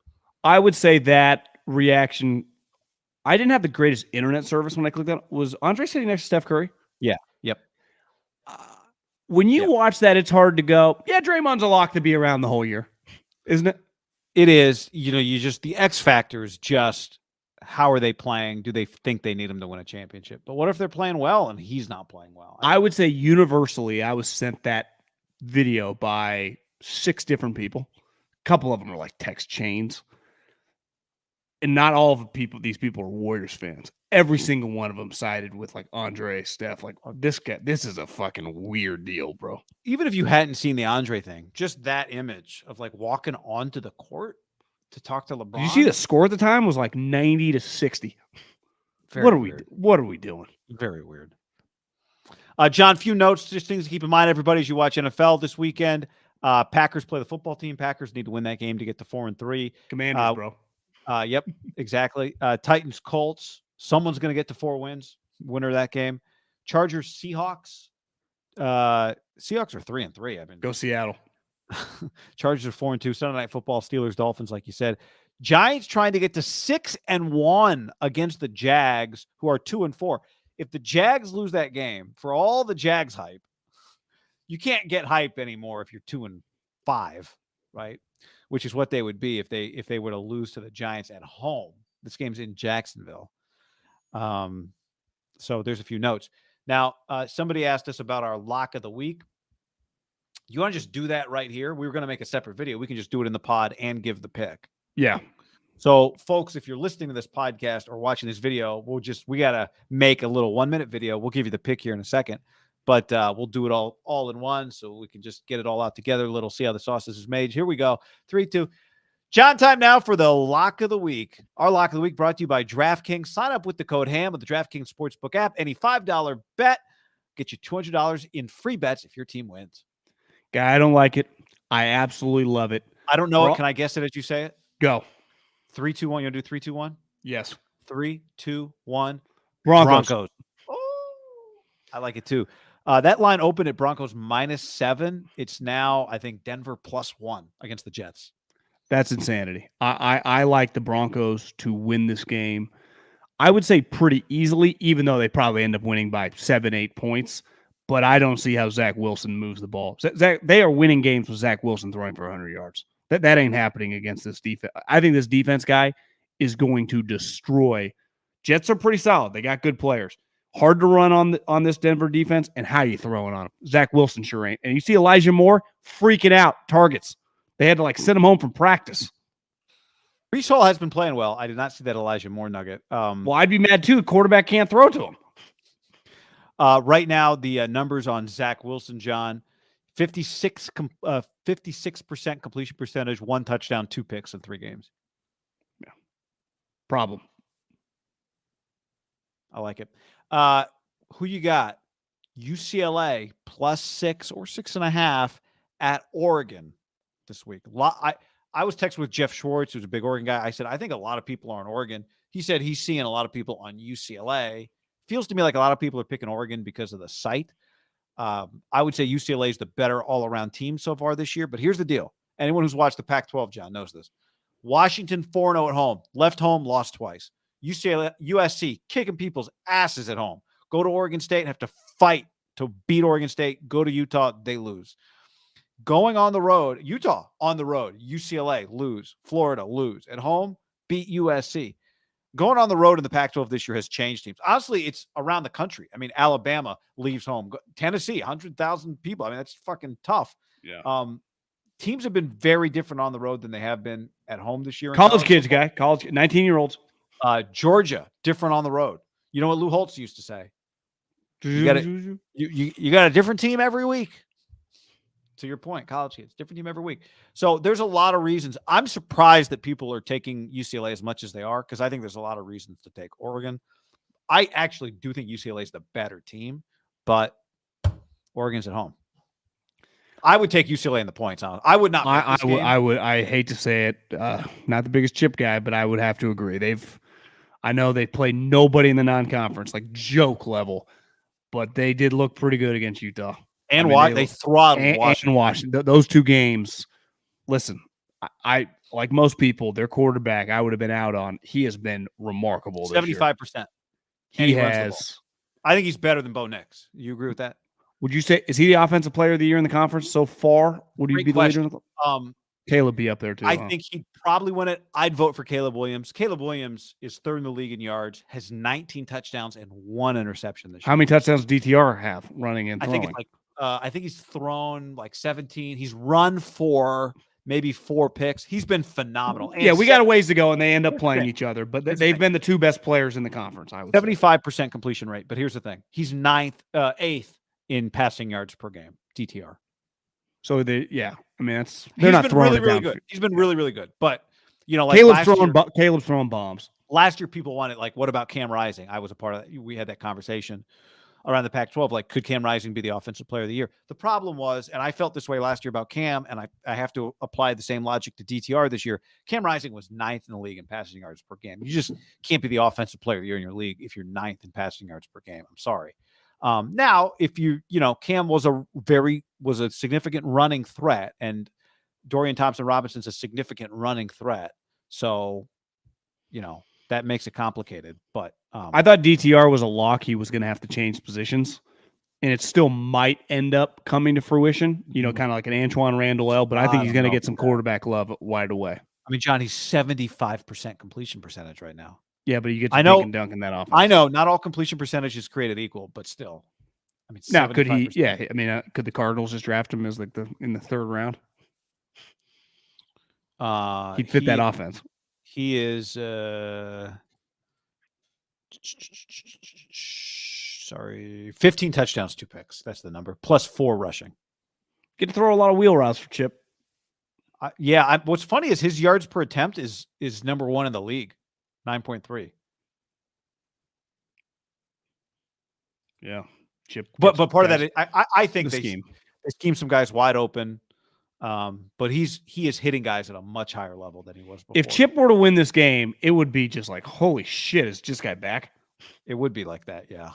I would say that reaction, I didn't have the greatest internet service when I clicked on it. Was Andre sitting next to Steph Curry? Yeah. Yep. When you watch that, it's hard to go, yeah, Draymond's a lock to be around the whole year, isn't it? It is. You know, the X factor is just how are they playing? Do they think they need him to win a championship? But what if they're playing well and he's not playing well? I would say universally, I was sent that video by 6 different people. A couple of them are like text chains. And not all of these people are Warriors fans. Every single one of them sided with like Andre, Steph, like, oh, this is a fucking weird deal, bro. Even if you hadn't seen the Andre thing, just that image of like walking onto the court to talk to LeBron. Did you see the score at the time was like 90-60? What are we doing? Very weird. John, few notes, just things to keep in mind, everybody, as you watch NFL this weekend. Packers play the football team. Packers need to win that game to get to 4-3. Commanders, bro. Yep, exactly. Titans, Colts. Someone's going to get to 4 wins. Winner of that game. Chargers, Seahawks. Seahawks are 3-3. I mean, go Seattle. Chargers are 4-2. Sunday Night Football. Steelers, Dolphins, like you said. Giants trying to get to 6-1 against the Jags, who are 2-4. If the Jags lose that game, for all the Jags hype, you can't get hype anymore if you're 2-5, right? Which is what they would be if they were to lose to the Giants at home. This game's in Jacksonville. So there's a few notes. Now, somebody asked us about our lock of the week. You want to just do that right here? We were going to make a separate video. We can just do it in the pod and give the pick. Yeah. So, folks, if you're listening to this podcast or watching this video, we got to make a little 1-minute video. We'll give you the pick here in a second, but we'll do it all in one so we can just get it all out together. See how the sausage is made. Here we go. 3, 2. John, time now for the lock of the week. Our lock of the week brought to you by DraftKings. Sign up with the code HAM with the DraftKings Sportsbook app. Any $5 bet, get you $200 in free bets if your team wins. Guy, I don't like it. I absolutely love it. I don't know it. Can I guess it as you say it? Go. 3, 2, 1. You want to do 3, 2, 1? Yes. 3, 2, 1. Broncos. Oh, I like it too. That line opened at Broncos -7. It's now, I think, Denver +1 against the Jets. That's insanity. I like the Broncos to win this game. I would say pretty easily, even though they probably end up winning by 7-8 points. But I don't see how Zach Wilson moves the ball. They are winning games with Zach Wilson throwing for 100 yards. That ain't happening against this defense. I think this defense guy is going to destroy. Jets are pretty solid. They got good players. Hard to run on this Denver defense, and how you throwing on them? Zach Wilson sure ain't. And you see Elijah Moore freaking out targets. They had to send him home from practice. Breece Hall has been playing well. I did not see that Elijah Moore nugget. Well, I'd be mad too. The quarterback can't throw to him. Right now, the numbers on Zach Wilson, John, 56% completion percentage, 1 touchdown, 2 picks in 3 games. Yeah. Problem. I like it. Who you got? UCLA +6 or 6.5 at Oregon this week. I was texting with Jeff Schwartz, who's a big Oregon guy. I said, I think a lot of people are on Oregon. He said he's seeing a lot of people on UCLA. Feels to me like a lot of people are picking Oregon because of the site. I would say UCLA is the better all-around team so far this year. But here's the deal. Anyone who's watched the Pac-12, John, knows this. Washington 4-0 at home. Left home, lost twice. USC kicking people's asses at home. Go to Oregon State, have to fight to beat Oregon State. Go to Utah, they lose. Going on the road, Utah on the road, UCLA lose. Florida lose. At home, beat USC. Going on the road in the Pac-12 this year has changed teams. Honestly, it's around the country. I mean, Alabama leaves home. Tennessee, 100,000 people. I mean, that's fucking tough. Yeah. Teams have been very different on the road than they have been at home this year. College kids, guy. 19-year-olds. Georgia, different on the road. You know what Lou Holtz used to say? You got a different team every week. To your point, college kids, different team every week. So there's a lot of reasons. I'm surprised that people are taking UCLA as much as they are, because I think there's a lot of reasons to take Oregon. I actually do think UCLA is the better team, but Oregon's at home. I would take UCLA in the points. I would not. I would. I hate to say it. Not the biggest chip guy, but I would have to agree. I know they played nobody in the non-conference, like joke level, but they did look pretty good against Utah. And they throttled Washington. And Washington. Those two games. Listen, I like most people, their quarterback I would have been out on. He has been remarkable. 75%. He has. I think he's better than Bo Nix. You agree with that? Would you say, is he the offensive player of the year in the conference so far? Would he be the leader? Caleb be up there too. I think he'd probably win it. I'd vote for Caleb Williams. Caleb Williams is third in the league in yards, has 19 touchdowns and 1 interception this year. How many touchdowns DTR have running and throwing? I think he's thrown like 17. He's run for maybe 4 picks. He's been phenomenal. And yeah, we got a ways to go, and they end up playing each other. But they've been the two best players in the conference. I would 75% completion rate. But here's the thing: he's 8th in passing yards per game, DTR. So I mean, they're not throwing really, it really down. Good. He's been really, really good. But like Caleb's throwing bombs. Last year, people wanted what about Cam Rising? I was a part of that. We had that conversation around the Pac-12. Like, could Cam Rising be the offensive player of the year? The problem was, and I felt this way last year about Cam, and I have to apply the same logic to DTR this year. Cam Rising was 9th in the league in passing yards per game. You just can't be the offensive player of the year in your league if you're 9th in passing yards per game. I'm sorry. Now, if Cam was a significant running threat, and Dorian Thompson-Robinson's a significant running threat. So, that makes it complicated. But I thought DTR was a lock. He was going to have to change positions, and it still might end up coming to fruition, kind of like an Antoine Randall, but I think he's going to get some quarterback love wide away. I mean, John, he's 75% completion percentage right now. Yeah, but you get to dink and dunk in that offense. I know not all completion percentage is created equal, but still. I mean, now could he? Yeah, I mean, could the Cardinals just draft him as in the 3rd round? He'd fit that offense. He is. Sorry, 15 touchdowns, 2 picks. That's the number. Plus 4 rushing. Get to throw a lot of wheel routes for Chip. What's funny is his yards per attempt is number 1 in the league. 9.3. Yeah, Chip. But part of that is, I think they scheme some guys wide open. But he is hitting guys at a much higher level than he was before. If Chip were to win this game, it would be just like, holy shit, is this guy back? It would be like that, yeah.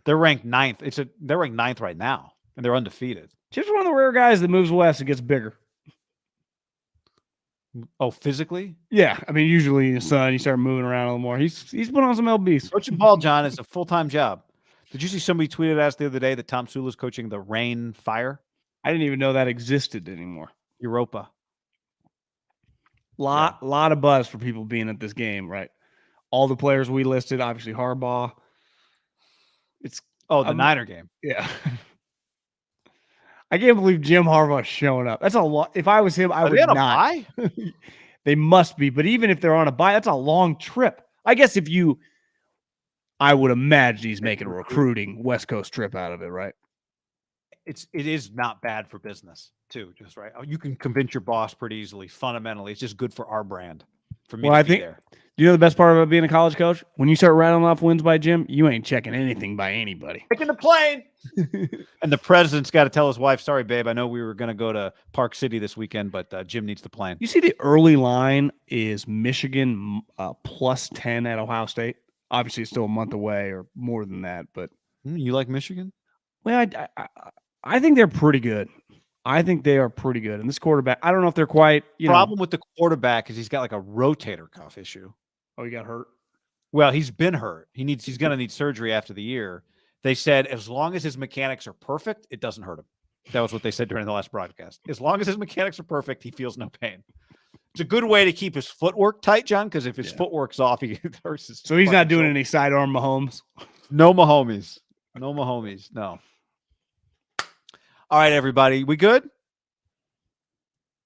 They're ranked 9th. They're ranked 9th right now, and they're undefeated. Chip's one of the rare guys that moves west and gets bigger. Oh, physically? Yeah. I mean, usually in the sun, you start moving around a little more. He's put on some LBs. Coaching ball, John, is a full-time job. Did you see somebody tweeted at us the other day that Tom Sula is coaching the Rain Fire? I didn't even know that existed anymore. Europa. Lot of buzz for people being at this game, right? All the players we listed, obviously Harbaugh. The Niner game. Yeah. I can't believe Jim Harbaugh's showing up. That's a lot. If I was him, I would not. Bye? They must be, but even if they're on a bye, that's a long trip. I guess I would imagine he's making a recruiting West Coast trip out of it, right? It is not bad for business too, just right. You can convince your boss pretty easily. Fundamentally, it's just good for our brand. For me, I think. There. Do you know the best part about being a college coach? When you start rattling off wins by Jim, you ain't checking anything by anybody. Taking the plane. And the president's got to tell his wife, "Sorry, babe, I know we were going to go to Park City this weekend, but Jim needs the plane." You see, the early line is Michigan plus 10 at Ohio State. Obviously, it's still a month away or more than that, but you like Michigan? Well, I think they're pretty good. I think they are pretty good. And this quarterback, I don't know if they're quite, Problem with the quarterback is he's got like a rotator cuff issue. Oh, he got hurt? Well, he's been hurt. He's going to need surgery after the year. They said as long as his mechanics are perfect, it doesn't hurt him. That was what they said during the last broadcast. As long as his mechanics are perfect, he feels no pain. It's a good way to keep his footwork tight, John, because if his footwork's off, he hurts his. So he's not doing any sidearm Mahomes? No Mahomes. No Mahomes. No. All right, everybody. We good?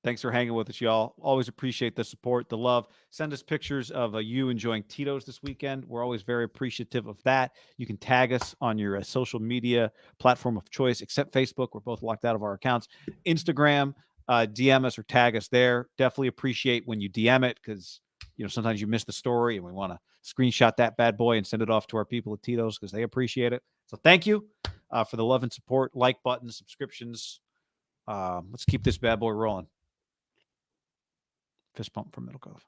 Thanks for hanging with us, y'all. Always appreciate the support, the love. Send us pictures of you enjoying Tito's this weekend. We're always very appreciative of that. You can tag us on your social media platform of choice, except Facebook. We're both locked out of our accounts. Instagram, DM us or tag us there. Definitely appreciate when you DM it because, sometimes you miss the story and we want to screenshot that bad boy and send it off to our people at Tito's because they appreciate it. So thank you for the love and support. Like buttons, subscriptions. Let's keep this bad boy rolling. Fist bump from MIDDLEKAUFF.